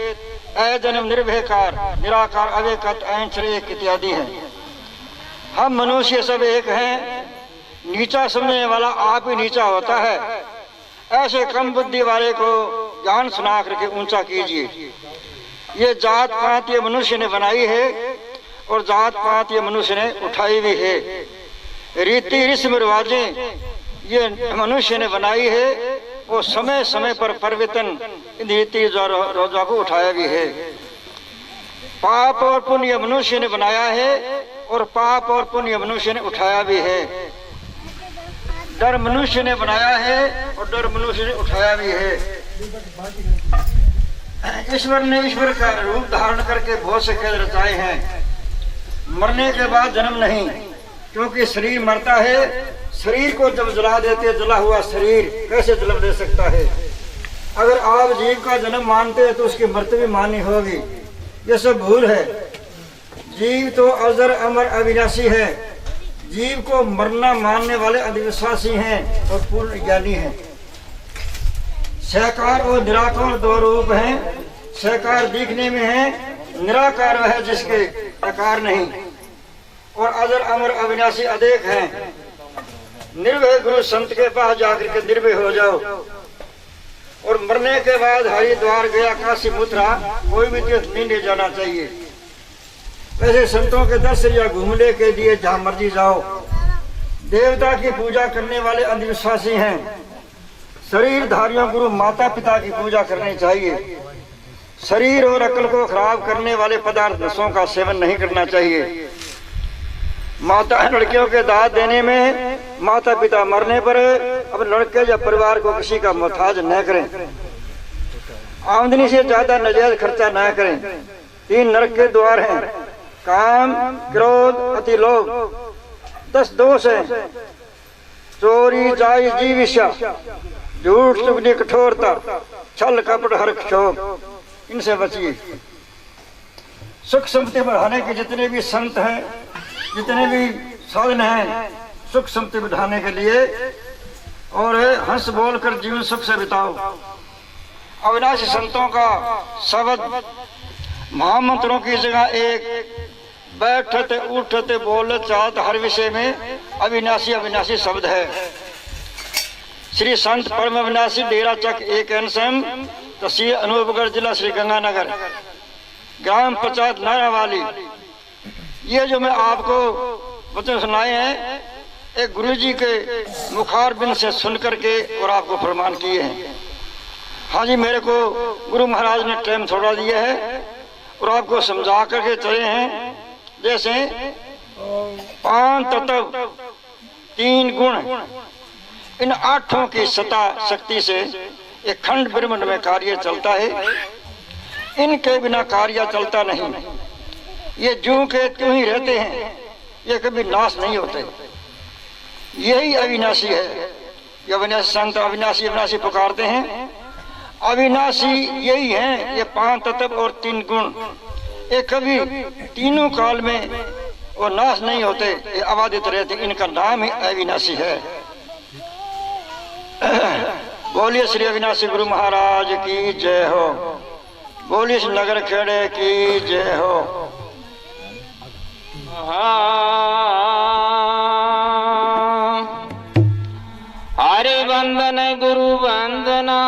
अजन्म निर्भयकार निराकार अवेकत ऐंश्र एक इत्यादि है। हम मनुष्य सब एक हैं, नीचा समझने वाला आप ही नीचा होता है। ऐसे कम बुद्धि वाले को ज्ञान सुना करके ऊंचा कीजिए। ये जात पात ये मनुष्य ने बनाई है और जात पात ये मनुष्य ने उठाई भी है। रीति रस्म रिवाजें ये मनुष्य ने बनाई है और समय समय पर परिवर्तन इन रीति रोजा को उठाया भी है। पाप और पुण्य मनुष्य ने बनाया है और पाप और पुण्य मनुष्य ने उठाया भी है। डर मनुष्य ने बनाया है और डर मनुष्य ने उठाया भी है। ईश्वर ने ईश्वर का रूप धारण करके बहुत से खेल रचाए हैं। मरने के बाद जन्म नहीं, क्योंकि शरीर मरता है। शरीर को जब जला देते, जला हुआ शरीर कैसे जन्म दे सकता है? अगर आप जीव का जन्म मानते हैं तो उसकी मृत्यु भी माननी होगी। ये सब भूल है। जीव तो अजर अमर अविनाशी है। जीव को मरना मानने वाले अंधविश्वासी हैं और पूर्ण ज्ञानी हैं। साकार और निराकार दो रूप हैं। साकार दिखने में है, निराकार वह है जिसके आकार नहीं। और अजर अमर अविनाशी अनेक हैं। निर्भय गुरु संत के पास जाकर के निर्भय हो जाओ। और मरने के बाद हरिद्वार गया, काशी मथुरा कोई भी तीर्थ नहीं ले जाना चाहिए। वैसे संतों के दर्शन या घूमने के लिए जहाँ मर्जी जाओ। देवता की पूजा करने वाले अंधविश्वासी हैं। शरीरधारियों गुरु माता पिता की पूजा करनी चाहिए। शरीर और अकल को खराब करने वाले पदार्थ नशों का सेवन नहीं करना चाहिए। माता लड़कियों के दाद देने में, माता पिता मरने पर अब लड़के या परिवार को किसी का मोहताज न करें। आमदनी से ज्यादा नाजायज खर्चा न करें। 3 नरक के द्वार हैं, काम, क्रोध, अति लोभ। 10 दोष हैं, चोरी, जायज, जीविषा, झूठ, चुगली, कठोरता, छल, कपट, हर क्षोभ। इनसे बचिए। सुख संपत्ति बढ़ाने के जितने भी संत हैं, जितने भी साधन हैं सुख संपत्ति बढ़ाने के लिए, और हंस बोलकर जीवन सुख से बिताओ। अविनाशी संतों का शब्द महामंत्रों की जगह एक बैठते उठते बोल चाहत हर विषय में अविनाशी अविनाशी शब्द है। श्री संत परम अविनाशी डेरा चक एक एनसम, तहसील अनूपगढ़, जिला श्री गंगानगर, ग्राम पंचायत नारावाली। ये जो मैं आपको वचन सुनाए हैं, एक गुरुजी के मुखारबिंद से सुन करके और आपको फरमान किए हैं। हाँ जी, मेरे को गुरु महाराज ने टाइम थोड़ा दिया है और आपको समझा करके चले हैं। जैसे 5 तत्व, 3 गुण, इन 8 की सत्ता शक्ति से एक खंड ब्रह्मांड में कार्य चलता है। इनके बिना कार्य चलता नहीं। ये ज्यों के त्यों ही रहते हैं, ये कभी नाश नहीं होते। यही अविनाशी है। ये अविनाशी संत अविनाशी अविनाशी पुकारते हैं। अविनाशी यही है, ये 5 तत्व और 3 गुण। ये कभी तीनों काल में और नाश नहीं होते, ये अबाधित रहते। इनका नाम ही अविनाशी है। बोलिए श्री अविनाशी गुरु महाराज की जय हो। बोलिए नगर खेड़े की जय हो। हरे वंदन गुरु वंदना,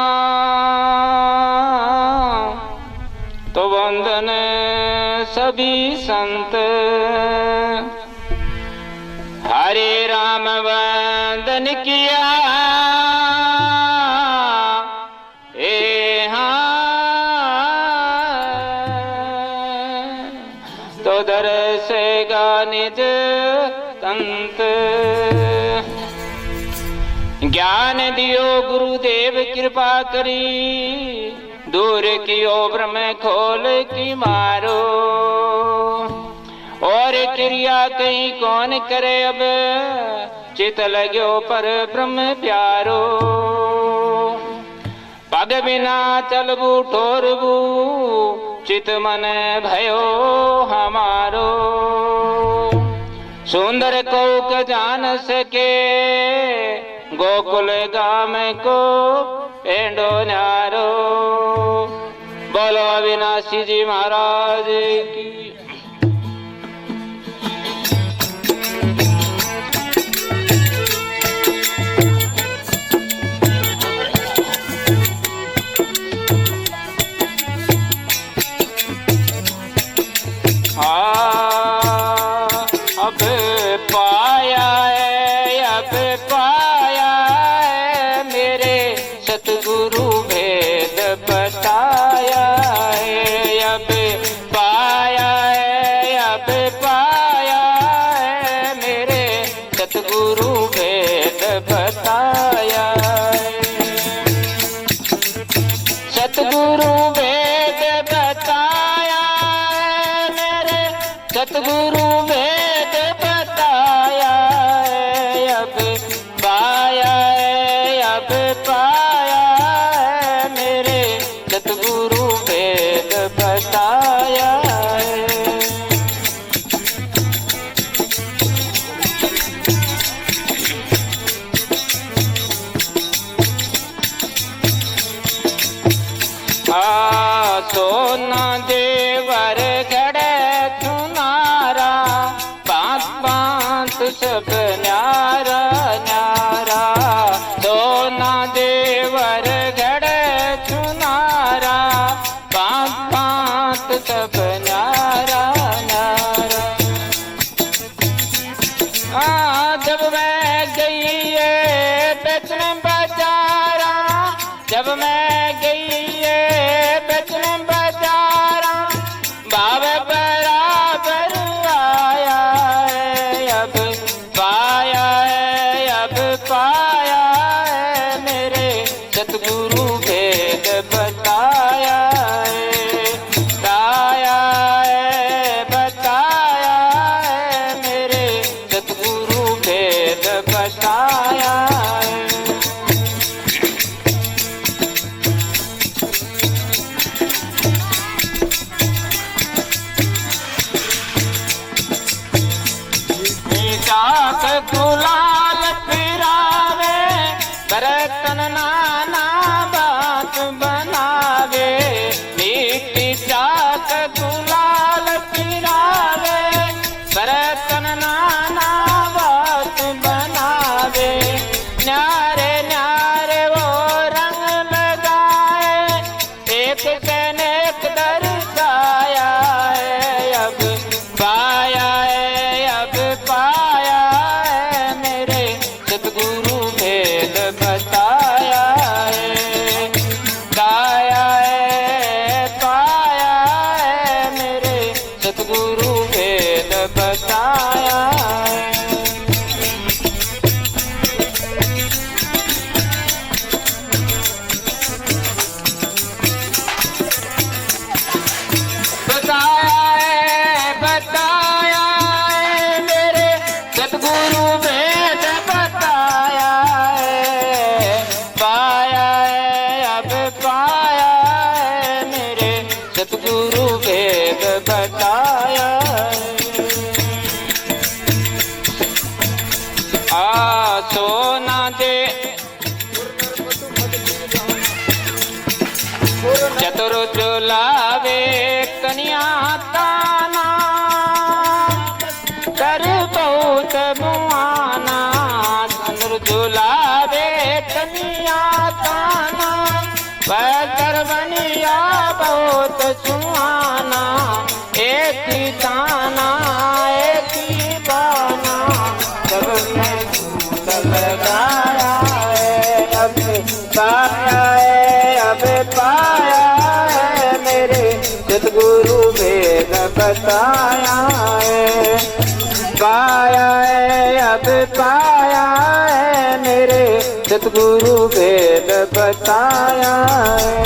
तो वंदन सभी संत। हरे राम वंदन किया, तो दर्शेगा निज तंत। ज्ञान दियो गुरुदेव कृपा करी, दूर कियो ब्रह्म खोल की मारो। और क्रिया कहीं कौन करे अब, चित लगो पर ब्रह्म प्यारो। पग बिना चलबू ठोरबू, चित मन भयो हमारो। सुंदर कौक जान सके, गोकुल गाम को पेंडो न्यारो। बोलो अविनाशी जी महाराज की। अब पाया है, अब पाया है, मेरे सतगुरु भेद बताया है। अब पाया है, अब पाया है, मेरे सतगुरु भेद बताया है। सतगुरु भेद बताया है, मेरे सतगुरु भेद बताया है। अब पाया है, अब पाया है, मेरे सतगुरु भेद बताया है। सोना देवर गड़े चुनारा, बात बात सब न्यारा न्यारा। सोना देवर गड़े चुनारा, बात बात सब न्यारा न्यारा। जब मैं गई है बेचन बाजारा, जब मैं गई है बेचन बाजारा, बाबा बराबर आया है। अब पाया है, अब पाया है, मेरे सतगुरु भेद बताया है। बताया है, बताया है, मेरे सतगुरु भेद बताया है। चाक गुलाल फिरावे, बरतन नाना बात बनावे। मीठी चाक गुलाल फिरावे, बरतन नाना बात बनावे। न्यारे न्यारे वो रंग लगाए, एक कनेक दर्शाया है। अब पाया है, अब पाया है, मेरे सतगुरु भेद बताया है। गाया है, पाया है, मेरे सतगुरु भेद बताया है। बताया है, बताया है, मेरे सतगुरु भेद बताया है। पाया है, अब पाया है, मेरे सतगुरु भेद बताया है। सोना दे चतुर चुलावे कन्या ताना, कर बहुत बुआना। चतुर चुलावे कन्या ताना, बकर बनिया बहुत सुहाना। एक ही ताना एक ही बाना, सब में सब लगाया है। अब पाया है, अब पाया है, मेरे सतगुरु भेद बताया है। पाया है, अब पाया है, मेरे सतगुरु भेद बताया है।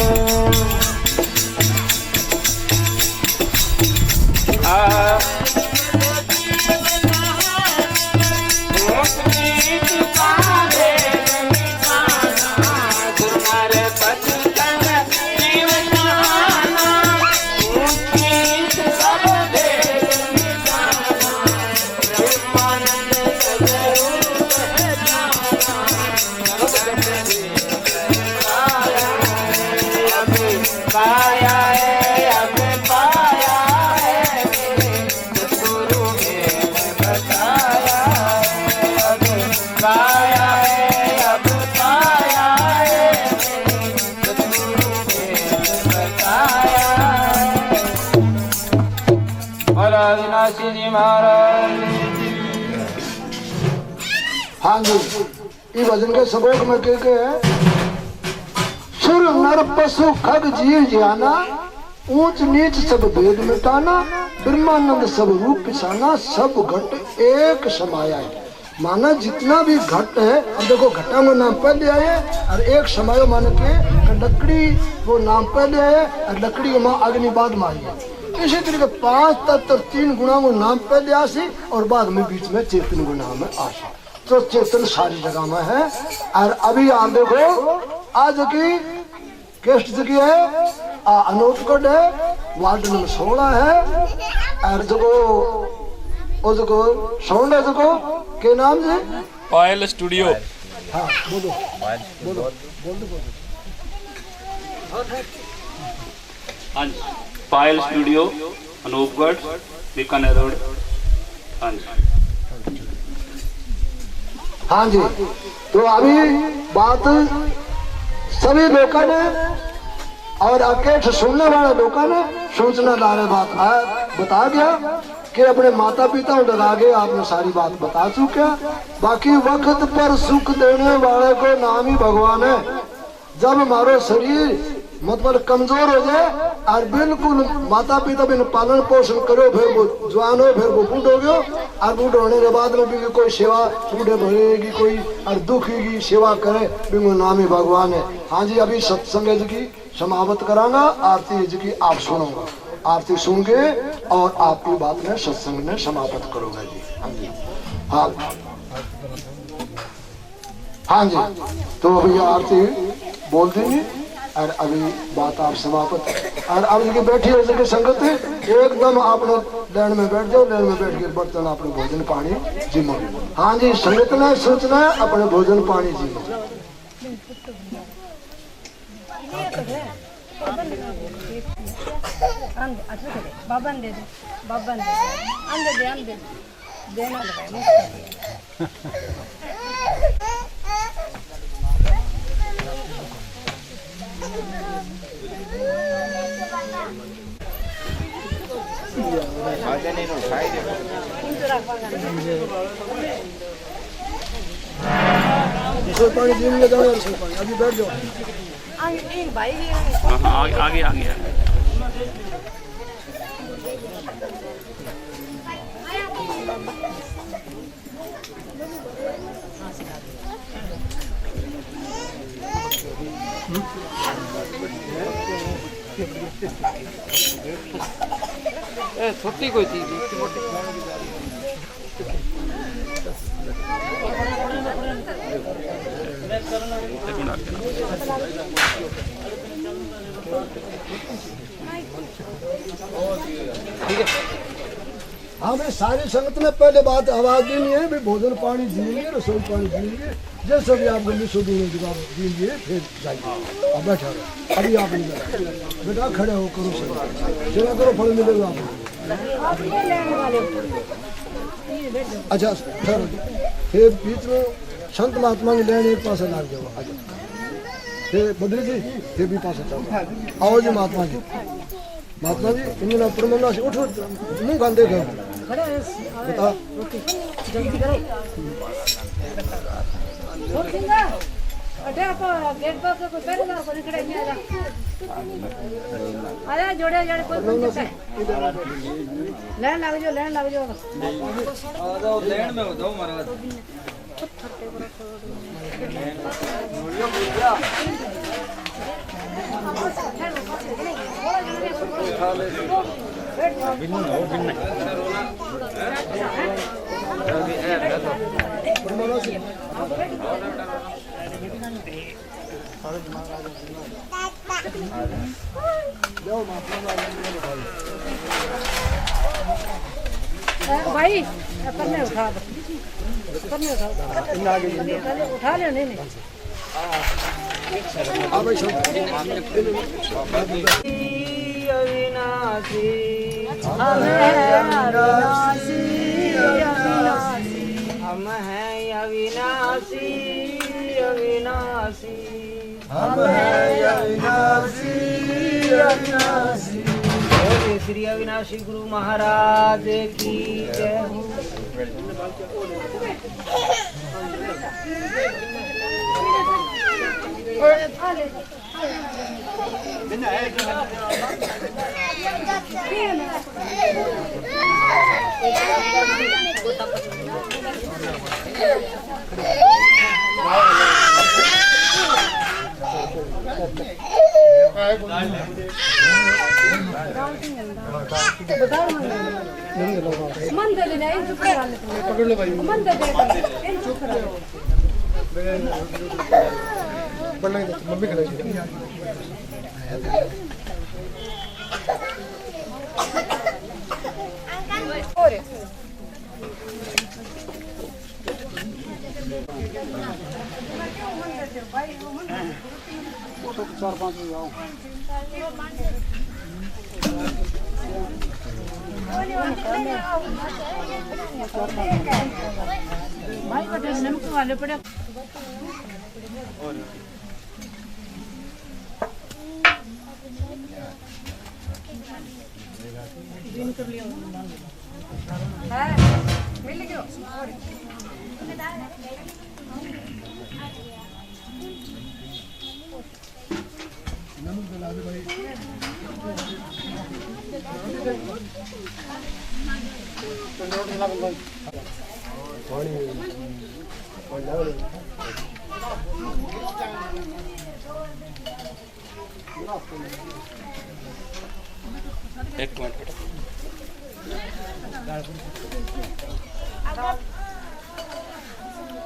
अब अविनाशी जी महाराज। हाँ जी, ये भजन के सबक में के सुर नर पशु खग जीव ज्ञाना, ऊंच नीच सब भेद मिटाना, ब्रह्मानंद सब रूप पिसाना, सब घट एक समाया है। माना जितना भी घट है, अब देखो घटा में नाम पहले आए और एक समायो मान के लकड़ी वो नाम पहले आए और लकड़ी के माँ अग्नि बाद में आई है। इसी तरीके 5 तत्व 3 गुणा को नाम पहले आसी और बाद में बीच में चेतन को नाम है आसी। तो चेतन सारी जगह में है। और अभी आप देखो आज की केस्ट जगह है अनोटगढ़ है, वार्ड नंबर 16 है और जो साउंड है जो के नाम से पायल स्टूडियो। हाँ बोलो बोलो बोलो। हाँ जी, पायल स्टूडियो अनूपगढ़ बीकानेर रोड। हाँ जी हाँ जी, तो अभी बात सभी लोगों ने और अकेठ सुनने वाले लोगों ने सूचना लाने बात बता गया कि अपने माता पिता और आगे आपने सारी बात बता चुके। बाकी वक्त पर सुख देने वाले को नाम ही भगवान है। जब हमारो शरीर मतलब कमजोर हो जाए और बिल्कुल माता पिता बिन पालन पोषण करो, फिर वो जवान हो, फिर वो बूढ़ हो गयो और बूढ़ होने के बाद में भी कोई सेवा बूढ़े भरेगी कोई और दुखी सेवा करे, बिल्कुल नाम ही भगवान है। हाँ जी, अभी सत्संग की समाप्त करांगा, आरती जी की आप सुनूंगा, आरती सुन के और आपकी बात में सत्संग में समाप्त करूंगा जी। हाँ जी हाँ हाँ जी, तो भैया आरती बोल देंगे और अभी बात आप समाप्त। और अब जी बैठी हो सके संगत एकदम आप लोग लाइन में बैठ जाओ, लाइन में बैठ के बर्तन अपने भोजन पानी जिमो। हाँ जी, संगत ने सोचना है अपने भोजन पानी जिमो। बाबन दे बाबन दे देना पानी जिम जाओ यार, पानी अभी बैठ जाओ। भाई आगे आगे छोटी कोई चीज मोटी ठीक है। हाँ भाई, सारी संगत में पहले बात आवाज देनी है भाई, भोजन पानी दीजिए, रसोई पानी दीजिए, जैसे भी आप जल्दी से जवाब दीजिए, फिर जाइए। अब बैठा रहो, अभी आप नहीं बेटा खड़े हो करो, सेवा करो, फल मिलेगा आपको। अच्छा फिर बीच में संत महात्मा की लाइन एक पास लाग जाओ। अच्छा फिर बद्री जी फिर भी पास जाओ। आओ जी महात्मा जी, महात्मा जी इन्हें प्रमंडा से उठो, मुंह गान देखो बता जल्दी करो। गेट पर कोई पहले ना कोई खड़े नहीं आया जोड़े जोड़े कोई लाइन लग जाओ, लाइन लग जाओ, आ जाओ लाइन में हो जाओ महाराज। भाई करने उठा दो, करने उठा ले नहीं अविनाशी हम हैं अविनाशी अविनाशी हम हैं अविनाशी अविनाशी बोलिए श्री अविनाशी गुरु महाराज की जय। पकड़ लो भाई मम्मी खिलाई भाई बटे नमक वाले पड़े मिल गयो नमक डाला दे भाई एक मिनट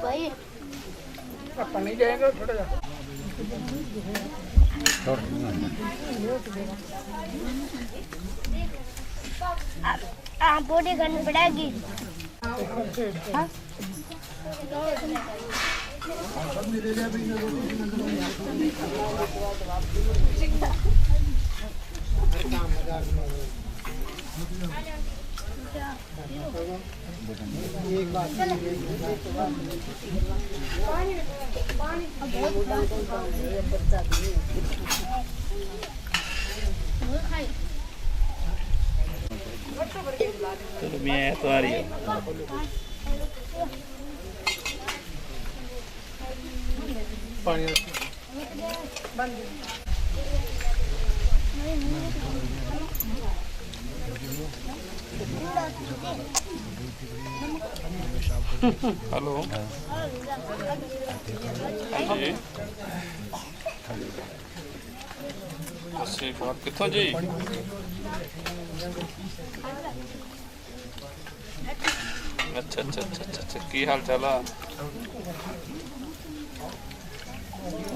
भाई पानी जाएगा थोड़ा जा बॉडी करनी पड़ेगी। चलो मैं तो आ रही है पानी हेलो जी बात कितों जी अच्छा अच्छा अच्छा अच्छा की हाल चाल है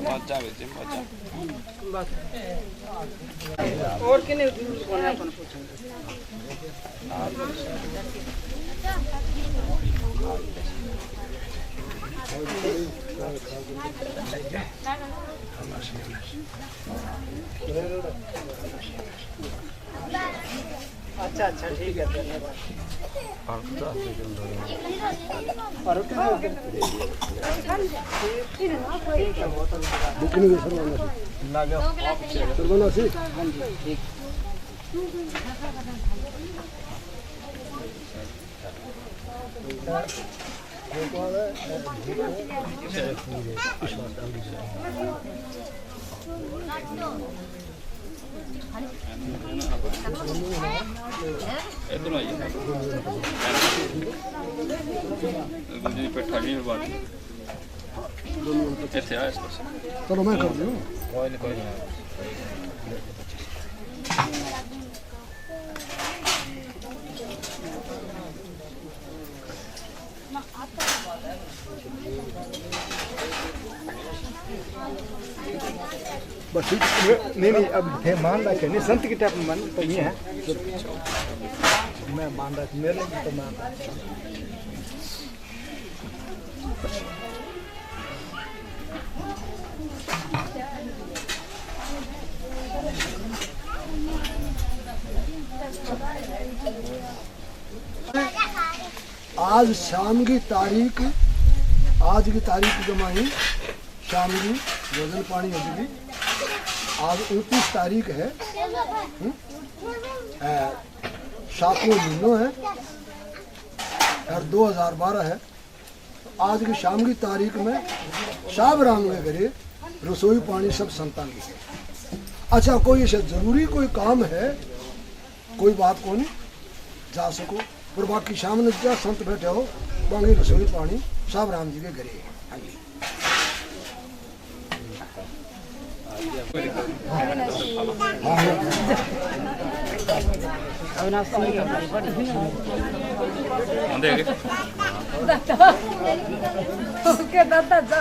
मजा जी मजा और किने कोने अपन पूछेंगे अच्छा अच्छा ठीक है धन्यवाद इधर आइए गुलजी पे ठाड़ी बात कैसे आया इसको चलो मैं कर दूँ कोई नहीं बस ठीक नहीं अब मान रहा कि नहीं संत की टाइप में मान तो ये है मैं मान रहा मेरे लिए तो मान आज शाम की तारीख आज की तारीख जमाई शाम की भोजन पानी होगी आज 29 तारीख है 7वां महीनों है और 2012 है। आज की शाम की तारीख में शाब राम के घरे रसोई पानी सब संतान की। अच्छा कोई ऐसा जरूरी कोई काम है, कोई बात को नहीं जा सको, पर बाकी शाम ने क्या संत बैठे हो बाकी रसोई पानी शाब राम जी के घरे। हाँ जी ओके दादा जा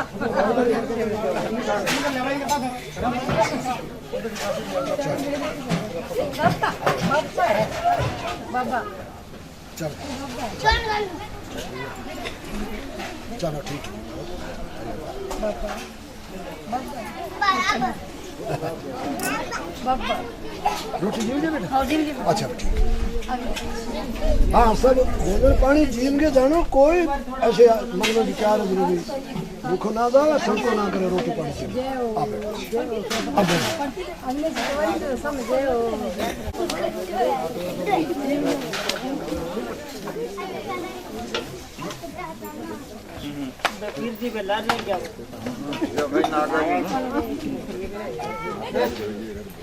बाबा चलो चलो ठीक है। बाबा रोटी जीव बेटा? और जिंदगी में अच्छा ठीक है। हाँ सब भोजन पानी जीन के जानो, कोई ऐसे मन में विचार जरूरी भूखो ना जाओ, संको ना करे, रोटी पानी से अब अगले सवारी तो समझे हो फिर जी बेला नहीं क्या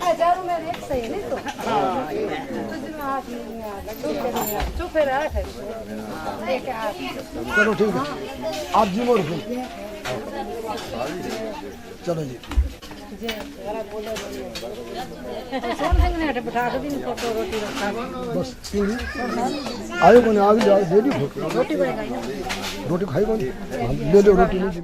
हजारों में एक सही नहीं तो चुप रहा है लेके आ चलो ठीक है आप जी मोड़ फिर चलो जी सोन सिंह ने हटे बिठा के दिन फोटो रोटी रखा बस आयो कोने आ भी जाओ दे दी फोटो रोटी बनेगा रोटी खाई कौन ले लो रोटी नहीं